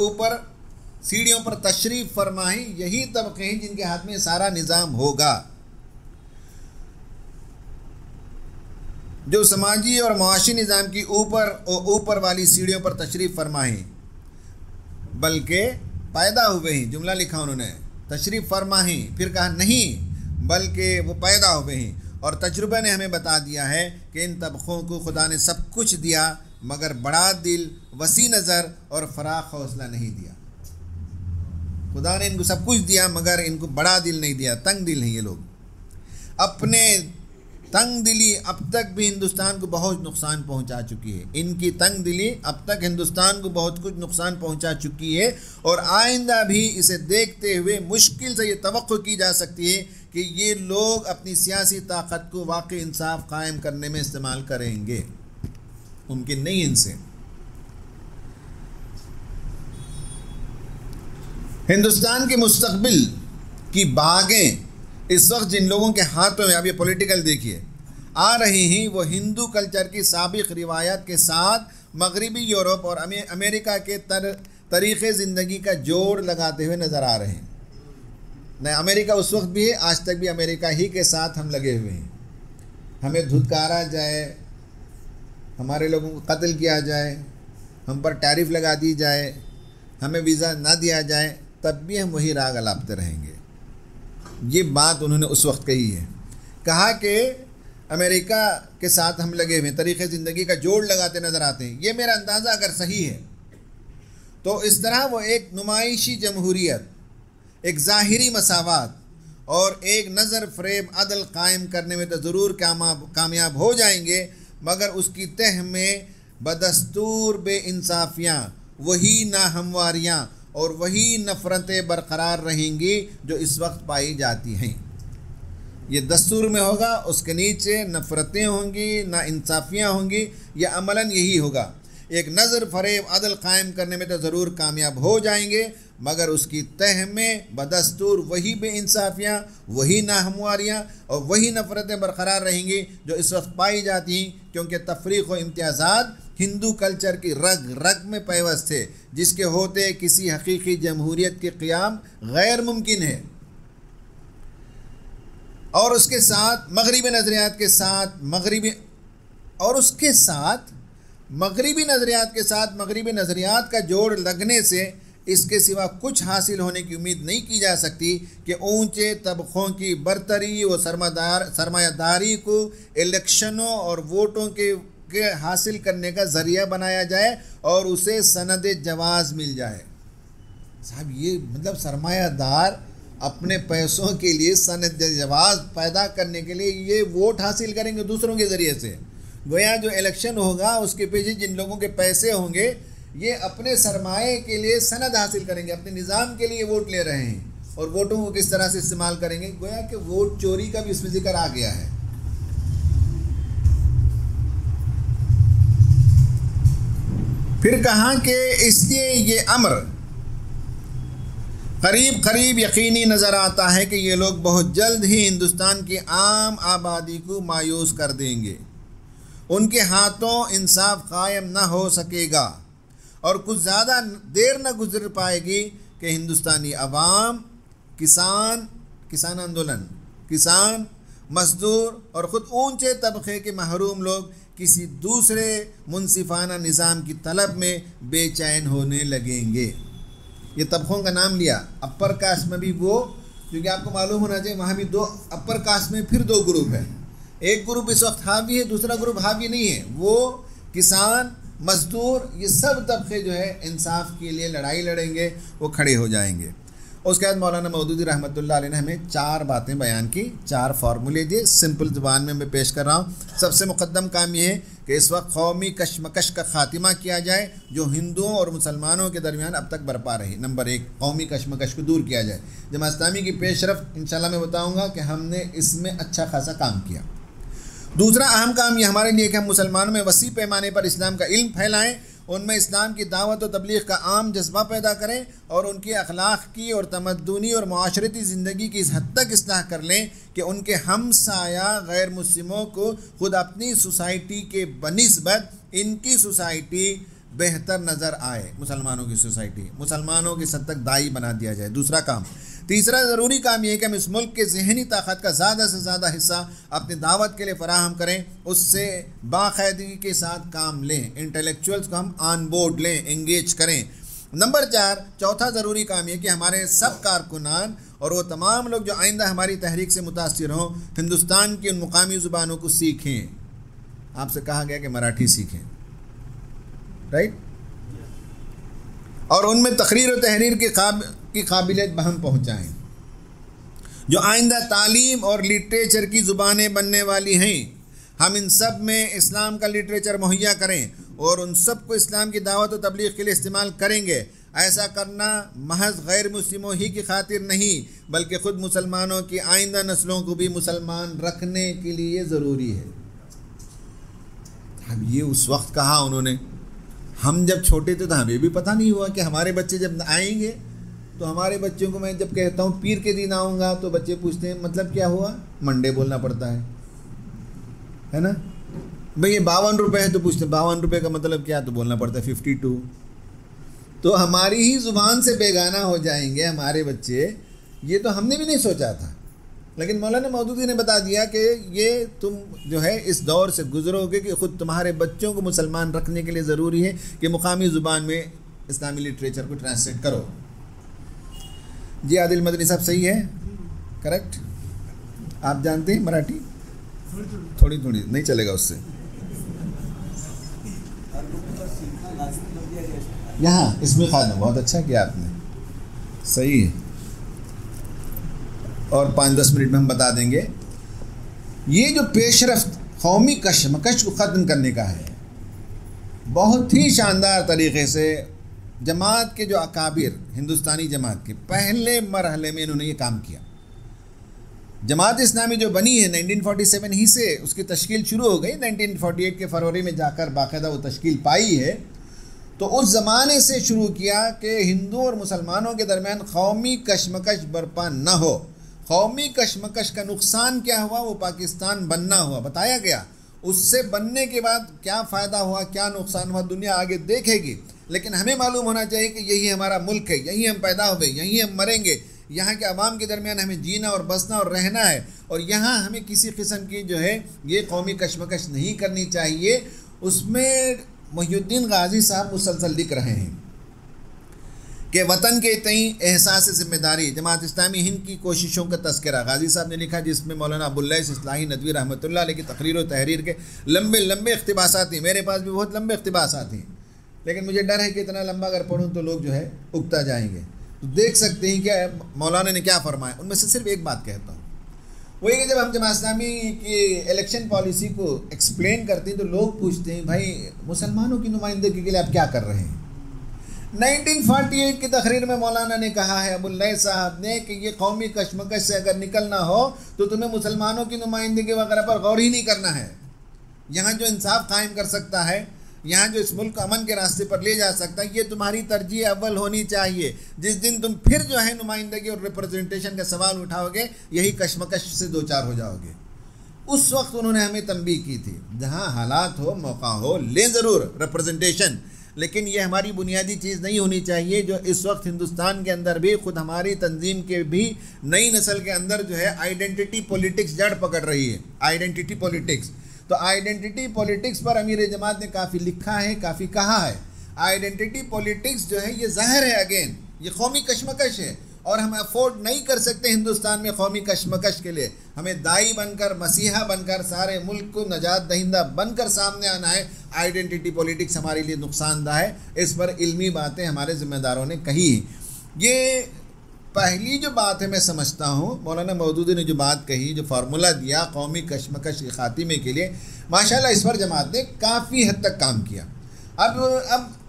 سیڑھیوں پر تشریف فرما ہیں، یہی طبقے ہیں جن کے ہاتھ میں سارا نظام ہوگا، جو سماجی اور معاشی نظام کی اوپر والی سیڑھیوں پر تشریف فرما ہیں، بلکہ پیدا ہوئے ہیں۔ جملہ لکھا انہوں نے، تشریف فرما ہیں، پھر کہا نہیں بلکہ وہ پیدا ہوئے ہیں، اور تجربہ نے ہمیں بتا دیا ہے کہ ان طبقوں کو خدا نے سب کچھ دیا مگر بڑا دل، وسیع نظر اور فراخ حوصلہ نہیں دیا۔ خدا نے ان کو سب کچھ دیا مگر ان کو بڑا دل نہیں دیا، تنگ دل ہیں یہ لوگ۔ اپنے تنگ دلی اب تک بھی ہندوستان کو بہت نقصان پہنچا چکی ہے، ان کی تنگ دلی اب تک ہندوستان کو بہت کچھ نقصان پہنچا چکی ہے، اور آئندہ بھی اسے دیکھتے ہوئے مشکل سے یہ توقع کی جا سکتی ہے کہ یہ لوگ اپنی سیاسی طاقت کو واقعی انصاف قائم کرنے میں استعمال کریں گے۔ ممکن نہیں ان سے۔ ہندوستان کے مستقبل کی باغیں اس وقت جن لوگوں کے ہاتھوں میں، اب یہ پولیٹیکل دیکھیے، آ رہی ہیں، وہ ہندو کلچر کی سابق روایات کے ساتھ مغربی یورپ اور امریکہ کے طریقے زندگی کا جوڑ لگاتے ہوئے نظر آ رہے ہیں۔ نہ امریکہ اس وقت بھی ہے، آج تک بھی امریکہ ہی کے ساتھ ہم لگے ہوئے ہیں۔ ہمیں دھتکارا جائے، ہمارے لوگوں کو قتل کیا جائے، ہم پر ٹیرف لگا دی جائے، ہمیں ویزا نہ دیا جائے، تب بھی ہم وہی راگ الاپتے رہیں گے۔ یہ بات انہوں نے اس وقت کہی ہے، کہا کہ امریکہ کے ساتھ ہم لگے ہوئے طریقے زندگی کا جوڑ لگاتے نظر آتے ہیں۔ یہ میرا اندازہ اگر صحیح ہے تو اس طرح وہ ایک نمائشی جمہوریت، ایک ظاہری مساوات اور ایک نظر فریب عدل قائم کرنے میں تو ضرور کامیاب ہو جائیں گے، مگر اس کی تہ میں بدستور بے انصافیاں، وہی ناہمواریاں اور وہی نفرتیں برقرار رہیں گی جو اس وقت پائی جاتی ہیں۔ یہ دستور میں ہوگا، اس کے نیچے نفرتیں ہوں گی، نا انصافیاں ہوں گی، یہ عملاً یہی ہوگا۔ ایک نظر فریب عدل قائم کرنے میں تو ضرور کامیاب ہو جائیں گے، مگر اس کی تہ میں بدستور وہی بے انصافیاں، وہی ناہمواریاں اور وہی نفرتیں برقرار رہیں گی جو اس وقت پائی جاتی ہیں، کیونکہ تفریق و امتیازات ہندو کلچر کی رگ رگ میں پیوست ہے، جس کے ہوتے کسی حقیقی جمہوریت کے قیام غیر ممکن ہے۔ اور اس کے ساتھ مغربی نظریات کے ساتھ مغربی نظریات کا جوڑ لگنے سے اس کے سوا کچھ حاصل ہونے کی امید نہیں کی جا سکتی کہ اونچے طبقوں کی برتری و سرمایہ داری کو الیکشنوں اور ووٹوں کے حاصل کرنے کا ذریعہ بنایا جائے اور اسے سند جواز مل جائے۔ صاحب یہ مطلب سرمایہ دار اپنے پیسوں کے لیے سند جواز پیدا کرنے کے لیے یہ ووٹ حاصل کریں گے دوسروں کے ذریعے سے۔ گویا جو الیکشن ہوگا اس کے پیچھے جن لوگوں کے پیسے ہوں گے یہ اپنے سرمایے کے لیے سند حاصل کریں گے، اپنے نظام کے لیے ووٹ لے رہے ہیں، اور ووٹوں کو کس طرح سے استعمال کریں گے، گویا کہ ووٹ چوری کا بھی اس میں ذکر آ گیا ہے۔ پھر کہا کہ اس لیے یہ امر قریب یقینی نظر آتا ہے کہ یہ لوگ بہت جلد ہی ہندوستان کی عام آبادی کو مایوس کر دیں گے، ان کے ہاتھوں انصاف قائم نہ ہو سکے گا، اور کچھ زیادہ دیر نہ گزر پائے گی کہ ہندوستانی عوام، کسان آندولن، کسان، مزدور اور خود اونچے طبقے کے محروم لوگ کسی دوسرے منصفانہ نظام کی طلب میں بے چین ہونے لگیں گے۔ یہ طبقوں کا نام لیا، اپر کاسٹ میں بھی وہ، کیونکہ آپ کو معلوم ہونا چاہیے وہاں بھی دو اپر کاسٹ میں پھر دو گروپ ہیں، ایک گروپ اس وقت حاوی ہے، دوسرا گروپ حاوی نہیں ہے، وہ کسان مزدور، یہ سب طبقے جو ہے انصاف کے لیے لڑائی لڑیں گے، وہ کھڑے ہو جائیں گے۔ اس کے بعد مولانا مودودی رحمۃ اللہ علیہ نے ہمیں 4 باتیں بیان کی، 4 فارمولے دیے، سمپل زبان میں میں پیش کر رہا ہوں۔ سب سے مقدم کام یہ ہے کہ اس وقت قومی کشمکش کا خاتمہ کیا جائے جو ہندوؤں اور مسلمانوں کے درمیان اب تک برپا رہی۔ نمبر 1، قومی کشمکش کو دور کیا جائے۔ جماعت اسلامی کی پیش رفت انشاءاللہ میں بتاؤں گا کہ ہم نے اس میں اچھا خاصا کام کیا۔ دوسرا اہم کام یہ ہمارے لیے کہ ہم مسلمانوں میں وسیع پیمانے پر اسلام کا علم پھیلائیں، ان میں اسلام کی دعوت و تبلیغ کا عام جذبہ پیدا کریں اور ان کی اخلاق کی اور تمدنی اور معاشرتی زندگی کی اس حد تک اصلاح کر لیں کہ ان کے ہمسایہ غیر مسلموں کو خود اپنی سوسائٹی کے بنسبت ان کی سوسائٹی بہتر نظر آئے۔ مسلمانوں کی سوسائٹی مسلمانوں کی حد تک داعی بنا دیا جائے، دوسرا کام۔ تیسرا ضروری کام یہ ہے کہ ہم اس ملک کے ذہنی طاقت کا زیادہ سے زیادہ حصہ اپنی دعوت کے لیے فراہم کریں، اس سے باقاعدگی کے ساتھ کام لیں، انٹلیکچوئلس کو ہم آن بورڈ لیں، انگیج کریں۔ نمبر 4، چوتھا ضروری کام یہ کہ ہمارے سب کارکنان اور وہ تمام لوگ جو آئندہ ہماری تحریک سے متاثر ہوں، ہندوستان کی ان مقامی زبانوں کو سیکھیں۔ آپ سے کہا گیا کہ مراٹھی سیکھیں، رائٹ، اور ان میں تقریر و تحریر کی قابلیت بہم پہنچائیں جو آئندہ تعلیم اور لٹریچر کی زبانیں بننے والی ہیں۔ ہم ان سب میں اسلام کا لٹریچر مہیا کریں اور ان سب کو اسلام کی دعوت و تبلیغ کے لیے استعمال کریں گے۔ ایسا کرنا محض غیر مسلموں ہی کی خاطر نہیں بلکہ خود مسلمانوں کی آئندہ نسلوں کو بھی مسلمان رکھنے کے لیے ضروری ہے۔ اب یہ اس وقت کہا انہوں نے، ہم جب چھوٹے تھے تو ہمیں بھی پتہ نہیں ہوا کہ ہمارے بچے جب آئیں گے تو ہمارے بچوں کو میں جب کہتا ہوں پیر کے دن آؤں گا تو بچے پوچھتے ہیں مطلب کیا ہوا؟ منڈے بولنا پڑتا ہے نا بھئی یہ 52 روپے ہے تو پوچھتے ہیں 52 روپے کا مطلب کیا؟ تو بولنا پڑتا ہے 52۔ تو ہماری ہی زبان سے بیگانہ ہو جائیں گے ہمارے بچے، یہ تو ہم نے بھی نہیں سوچا تھا، لیکن مولانا مودودی نے بتا دیا کہ یہ تم جو ہے اس دور سے گزرو گے کہ خود تمہارے بچوں کو مسلمان رکھنے کے لیے ضروری ہے کہ مقامی زبان میں اسلامی لٹریچر کو ٹرانسلیٹ کرو۔ جی عادل مدنی صاحب صحیح ہے، کریکٹ؟ آپ جانتے ہیں مراٹھی؟ تھوڑی تھوڑی نہیں چلے گا اس سے۔ یہاں اس میں خادم بہت اچھا کیا آپ نے، صحیح ہے، اور 5-10 منٹ میں ہم بتا دیں گے۔ یہ جو پیش رفت قومی کشمکش کو ختم کرنے کا ہے، بہت ہی شاندار طریقے سے جماعت کے جو اکابر ہندوستانی جماعت کے پہلے مرحلے میں انہوں نے یہ کام کیا۔ جماعت اسلامی جو بنی ہے 1947 ہی سے اس کی تشکیل شروع ہو گئی، 1948 کے فروری میں جا کر باقاعدہ وہ تشکیل پائی ہے، تو اس زمانے سے شروع کیا کہ ہندو اور مسلمانوں کے درمیان قومی کشمکش برپا نہ ہو۔ قومی کشمکش کا نقصان کیا ہوا؟ وہ پاکستان بننا ہوا، بتایا گیا۔ اس سے بننے کے بعد کیا فائدہ ہوا، کیا نقصان ہوا، دنیا آگے دیکھے گی، لیکن ہمیں معلوم ہونا چاہیے کہ یہی ہمارا ملک ہے، یہی ہم پیدا ہوئے، یہی ہم مریں گے، یہاں کے عوام کے درمیان ہمیں جینا اور بسنا اور رہنا ہے، اور یہاں ہمیں کسی قسم کی جو ہے یہ قومی کشمکش نہیں کرنی چاہیے۔ اس میں محی الدین غازی صاحب مسلسل لکھ رہے ہیں کہ وطن کے تئیں احساس ذمہ داری، جماعت اسلامی ہند کی کوششوں کا تذکرہ غازی صاحب نے لکھا، جس میں مولانا ابواللیث اصلاحی ندوی رحمۃ اللہ علیہ کی تقریر و تحریر کے لمبے اقتباسات ہیں۔ میرے پاس بھی بہت لمبے اقتباسات ہیں، لیکن مجھے ڈر ہے کہ اتنا لمبا اگر پڑھوں تو لوگ جو ہے اگتا جائیں گے۔ تو دیکھ سکتے ہیں کہ مولانا نے کیا فرمایا، ان میں سے صرف ایک بات کہتا ہوں، وہ یہ کہ جب ہم جماعت اسلامی کی الیکشن پالیسی کو ایکسپلین کرتے ہیں تو لوگ پوچھتے ہیں بھائی مسلمانوں کی نمائندگی کے لیے آپ کیا کر رہے ہیں؟ 1948 کی تقریر میں مولانا نے کہا ہے ابواللیث صاحب نے کہ یہ قومی کشمکش سے اگر نکلنا ہو تو تمہیں مسلمانوں کی نمائندگی وغیرہ پر غور ہی نہیں کرنا ہے۔ یہاں جو انصاف قائم کر سکتا ہے، یہاں جو اس ملک کو امن کے راستے پر لے جا سکتا ہے، یہ تمہاری ترجیح اول ہونی چاہیے۔ جس دن تم پھر جو ہے نمائندگی اور ریپرزنٹیشن کا سوال اٹھاؤ گے، یہی کشمکش سے دوچار ہو جاؤ گے۔ اس وقت انہوں نے ہمیں تنبیہ کی تھی، جہاں حالات ہو، موقع ہو، لیں ضرور ریپرزنٹیشن، لیکن یہ ہماری بنیادی چیز نہیں ہونی چاہیے جو اس وقت ہندوستان کے اندر بھی، خود ہماری تنظیم کے بھی نئی نسل کے اندر جو ہے آئیڈینٹی پولیٹکس جڑ پکڑ رہی ہے، آئیڈینٹی پولیٹکس۔ تو آئیڈینٹی پولیٹکس پر امیر جماعت نے کافی لکھا ہے، کافی کہا ہے۔ آئیڈینٹی پولیٹکس جو ہے یہ زہر ہے، اگین یہ قومی کشمکش ہے، اور ہم افورڈ نہیں کر سکتے ہندوستان میں قومی کشمکش کے لیے. ہمیں دائی بن کر، مسیحا بن کر، سارے ملک کو نجات دہندہ بن کر سامنے آنا ہے. آئیڈینٹی پولیٹکس ہمارے لیے نقصان دہ ہے. اس پر علمی باتیں ہمارے ذمہ داروں نے کہی ہیں. یہ پہلی جو بات ہے میں سمجھتا ہوں مولانا مودودی نے جو بات کہی، جو فارمولہ دیا قومی کشمکش کے خاتمے کے لیے، ماشاءاللہ اس پر جماعت نے کافی حد تک کام کیا. اب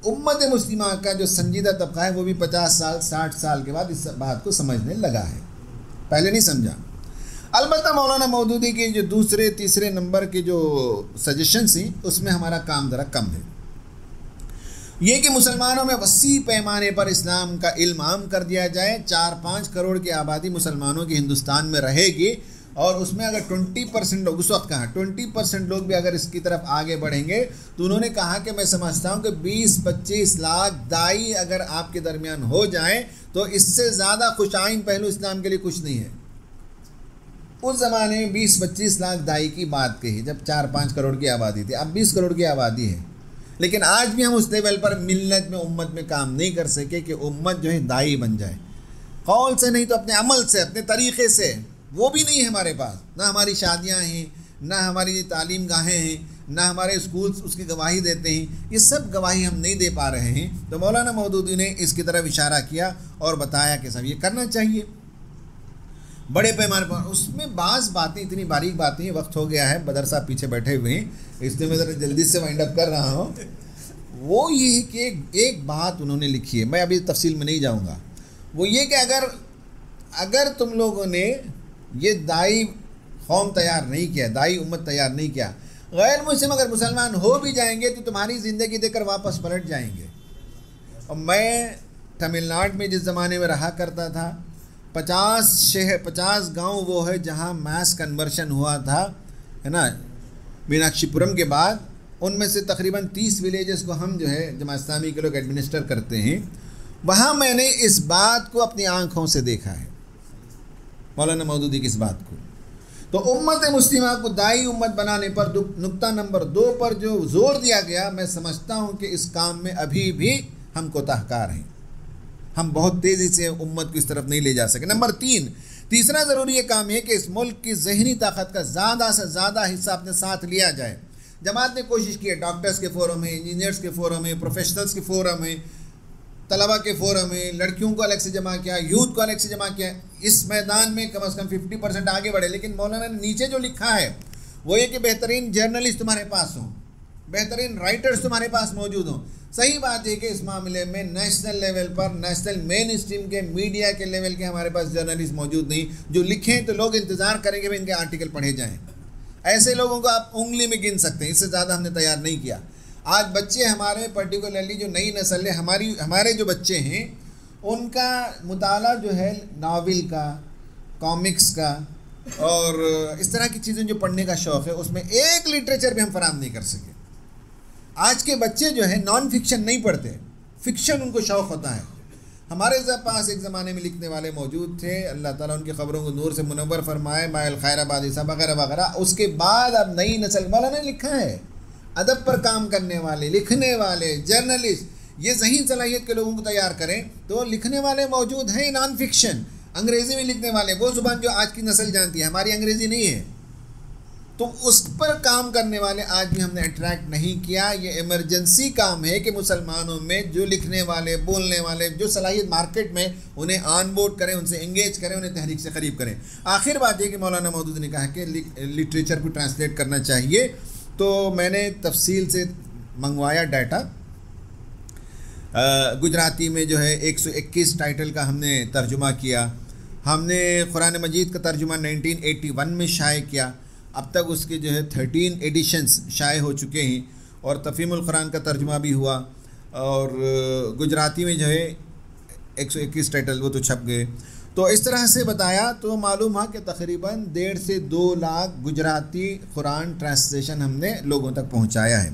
امت مسلمہ کا جو سنجیدہ طبقہ ہے وہ بھی 50 سال 60 سال کے بعد اس بات کو سمجھنے لگا ہے، پہلے نہیں سمجھا. البتہ مولانا مودودی کے جو دوسرے تیسرے نمبر کے جو سجیشنز ہیں اس میں ہمارا کام ذرا کم ہے. یہ کہ مسلمانوں میں وسیع پیمانے پر اسلام کا علم عام کر دیا جائے. 4-5 کروڑ کی آبادی مسلمانوں کی ہندوستان میں رہے گی، اور اس میں اگر 20% لوگ، اس وقت کہا 20% لوگ بھی اگر اس کی طرف آگے بڑھیں گے تو انہوں نے کہا کہ میں سمجھتا ہوں کہ 20-25 لاکھ دائی اگر آپ کے درمیان ہو جائیں تو اس سے زیادہ خوش آئند پہلو اسلام کے لیے کچھ نہیں ہے. اس زمانے میں 20-25 لاکھ دائی کی بات کہی جب 4-5 کروڑ کی آبادی تھی. اب 20 کروڑ کی آبادی ہے، لیکن آج بھی ہم اس لیول پر ملت میں، امت میں کام نہیں کر سکے کہ امت جو ہے دائی بن جائے. قول سے نہیں تو اپنے عمل سے، اپنے طریقے سے. وہ بھی نہیں ہے ہمارے پاس. نہ ہماری شادیاں ہیں، نہ ہماری تعلیم گاہیں ہیں، نہ ہمارے اسکولز اس کی گواہی دیتے ہیں. یہ سب گواہی ہم نہیں دے پا رہے ہیں. تو مولانا مودودی نے اس کی طرف اشارہ کیا اور بتایا کہ سب یہ کرنا چاہیے بڑے پیمانے پر. اس میں بعض باتیں اتنی باریک باتیں ہیں. وقت ہو گیا ہے، بدر صاحب پیچھے بیٹھے ہوئے ہیں، اس لیے میں ذرا جلدی سے وائنڈ اپ کر رہا ہوں. وہ یہ ہے کہ ایک بات انہوں نے لکھی ہے، میں ابھی تفصیل میں نہیں جاؤں گا. وہ یہ کہ اگر تم لوگوں نے یہ دائی قوم تیار نہیں کیا، دائی امت تیار نہیں کیا، غیر مسلم اگر مسلمان ہو بھی جائیں گے تو تمہاری زندگی دے کر واپس پلٹ جائیں گے. اور میں تمل ناڈو میں جس زمانے میں رہا کرتا تھا، 50 گاؤں وہ ہے جہاں میس کنورشن ہوا تھا، ہے نا، میناکشی پورم کے بعد. ان میں سے تقریباً 30 ولیجز کو ہم جو ہے جماعت اسلامی کے لوگ ایڈمنسٹر کرتے ہیں. وہاں میں نے اس بات کو اپنی آنکھوں سے دیکھا ہے، مولانا مودودی کی اس بات کو. تو امت مسلمہ کو دائی امت بنانے پر نقطہ نمبر 2 پر جو زور دیا گیا، میں سمجھتا ہوں کہ اس کام میں ابھی بھی ہم کوتاہکار ہیں. ہم بہت تیزی سے امت کو اس طرف نہیں لے جا سکے. نمبر 3، تیسرا ضروری یہ کام ہے کہ اس ملک کی ذہنی طاقت کا زیادہ سے زیادہ حصہ اپنے ساتھ لیا جائے. جماعت نے کوشش کی ہے، ڈاکٹرز کے فورم ہیں، انجینئرز کے فورم ہیں، پروفیشنلز کے فورم ہیں، طلبہ کے فورم ہیں، لڑکیوں کو الگ سے جمع کیا، یوتھ کو الگ سے جمع کیا. اس میدان میں کم از کم 50% آگے بڑھے. لیکن مولانا نے نیچے جو لکھا ہے وہ یہ کہ بہترین جرنلسٹ تمہارے پاس ہوں، بہترین رائٹرز تمہارے پاس موجود ہوں. صحیح بات ہے کہ اس معاملے میں نیشنل لیول پر، نیشنل مین اسٹریم کے میڈیا کے لیول کے ہمارے پاس جرنلسٹ موجود نہیں جو لکھیں تو لوگ انتظار کریں کہ ان کے آرٹیکل پڑھے جائیں. ایسے لوگوں کو آپ انگلی میں گن سکتے ہیں، اس سے زیادہ ہم نے تیار نہیں کیا. آج بچے ہمارے پرٹیکولرلی جو نئی نسل ہے، ہمارے جو بچے ہیں، ان کا مطالعہ جو ہے ناول کا، کامکس کا اور اس طرح کی چیزیں جو پڑھنے کا شوق ہے، اس میں ایک لٹریچر بھی ہم فراہم نہیں کر سکے. آج کے بچے جو ہے نان فکشن نہیں پڑھتے، فکشن ان کو شوق ہوتا ہے. ہمارے پاس ایک زمانے میں لکھنے والے موجود تھے، اللہ تعالیٰ ان کی خبروں کو نور سے منور فرمائے، مائل خیر آبادی صاحب وغیرہ وغیرہ. اس کے بعد اب نئی نسل، مولانا نے لکھا ہے، ادب پر کام کرنے والے، لکھنے والے، جرنلسٹ، یہ ذہین صلاحیت کے لوگوں کو تیار کریں تو لکھنے والے موجود ہیں. نان فکشن انگریزی میں لکھنے والے، وہ زبان جو آج کی نسل جانتی ہے، ہماری انگریزی نہیں ہے، تو اس پر کام کرنے والے آج بھی ہم نے اٹریکٹ نہیں کیا. یہ ایمرجنسی کام ہے کہ مسلمانوں میں جو لکھنے والے، بولنے والے، جو صلاحیت مارکیٹ میں، انہیں آن بورڈ کریں، ان سے انگیج کریں، انہیں تحریک سے قریب کریں. آخر بات یہ کہ مولانا مودودی نے کہا کہ لٹریچر کو ٹرانسلیٹ کرنا چاہیے. تو میں نے تفصیل سے منگوایا ڈیٹا. گجراتی میں جو ہے 121 ٹائٹل کا ہم نے ترجمہ کیا. ہم نے قرآن مجید کا ترجمہ 1981 میں شائع کیا. اب تک اس کے جو ہے 13 ایڈیشنز شائع ہو چکے ہیں اور تفہیم القرآن کا ترجمہ بھی ہوا. اور گجراتی میں جو ہے 121 ٹائٹل وہ تو چھپ گئے. تو اس طرح سے بتایا تو معلوم ہوا کہ تقریباً 1.5 سے 2 لاکھ گجراتی قرآن ٹرانسلیشن ہم نے لوگوں تک پہنچایا ہے.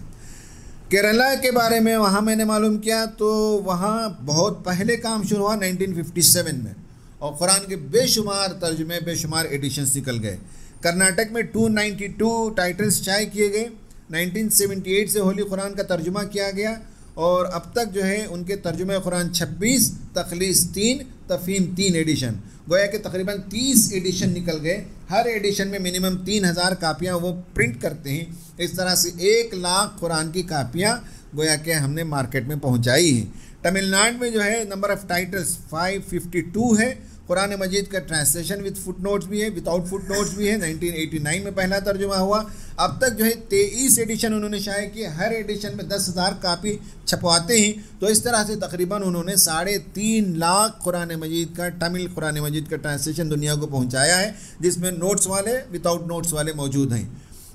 کیرلا کے بارے میں وہاں میں نے معلوم کیا تو وہاں بہت پہلے کام شروع ہوا 1957 میں، اور قرآن کے بے شمار ترجمے، بے شمار ایڈیشنز نکل گئے. کرناٹک میں 292 ٹائٹلز شائع کیے گئے. 1978 سے ہولی قرآن کا ترجمہ کیا گیا اور اب تک جو ہے ان کے ترجمہ قرآن 26، تخلیص 3، تفہیم 3 ایڈیشن، گویا کہ تقریباً 30 ایڈیشن نکل گئے، ہر ایڈیشن میں منیمم 3000 کاپیاں وہ پرنٹ کرتے ہیں۔ اس طرح سے 1 لاکھ قرآن کی کاپیاں گویا کہ ہم نے مارکیٹ میں پہنچائی ہیں۔ تمل ناڈو میں جو ہے نمبر آف ٹائٹلز 552 ہے، قرآن مجید کا ٹرانسلیشن وتھ فٹ نوٹس بھی ہے، وداؤٹ فٹ نوٹس بھی ہے، 1989 میں پہلا ترجمہ ہوا۔ اب تک جو ہے 23 ایڈیشن انہوں نے شائع کیے، ہر ایڈیشن میں 10,000 کاپی چھپواتے ہیں۔ تو اس طرح سے تقریباً انہوں نے 3.5 لاکھ قرآن مجید کا تمل قرآن مجید کا ٹرانسلیشن دنیا کو پہنچایا ہے، جس میں نوٹس والے وداؤٹ نوٹس والے موجود ہیں۔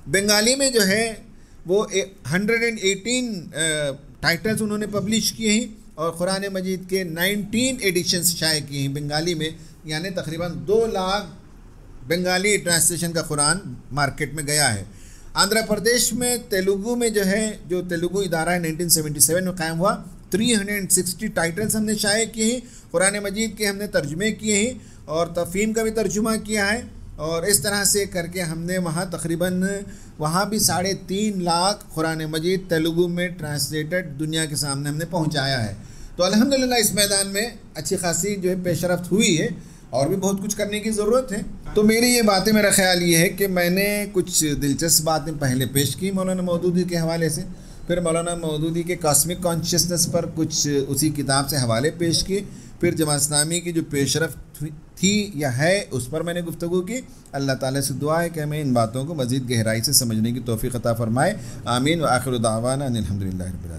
بنگالی میں جو ہے وہ 118 ٹائٹلز انہوں نے پبلش کیے ہیں، اور قرآن مجید کے 19 ایڈیشنز شائع کیے ہیں بنگالی میں، یعنی تقریباً 2 لاکھ بنگالی ٹرانسلیشن کا قرآن مارکیٹ میں گیا ہے۔ آندھرا پردیش میں تیلگو میں جو ہے، جو تیلگو ادارہ ہے 1977 میں قائم ہوا، 360 ٹائٹلز ہم نے شائع کیے ہیں، قرآن مجید کے ہم نے ترجمے کیے ہیں اور تفہیم کا بھی ترجمہ کیا ہے، اور اس طرح سے کر کے ہم نے وہاں تقریباً وہاں بھی 3.5 لاکھ قرآن مجید تیلگو میں ٹرانسلیٹڈ دنیا کے سامنے ہم نے پہنچایا ہے۔ تو الحمدللہ اس میدان میں اچھی خاصی جو ہے پیش رفت ہوئی ہے، اور بھی بہت کچھ کرنے کی ضرورت ہے۔ تو میری یہ باتیں، میرا خیال یہ ہے کہ میں نے کچھ دلچسپ باتیں پہلے پیش کی مولانا مودودی کے حوالے سے، پھر مولانا مودودی کے کاسمک کانشیسنس پر کچھ اسی کتاب سے حوالے پیش کیے، پھر جماعت اسلامی کی جو پیش رفت تھی یا ہے اس پر میں نے گفتگو کی۔ اللہ تعالیٰ سے دعا ہے کہ ہمیں ان باتوں کو مزید گہرائی سے سمجھنے کی توفیق عطا فرمائے، آمین۔ وآخر دعوانا ان الحمدللہ رب العالمین۔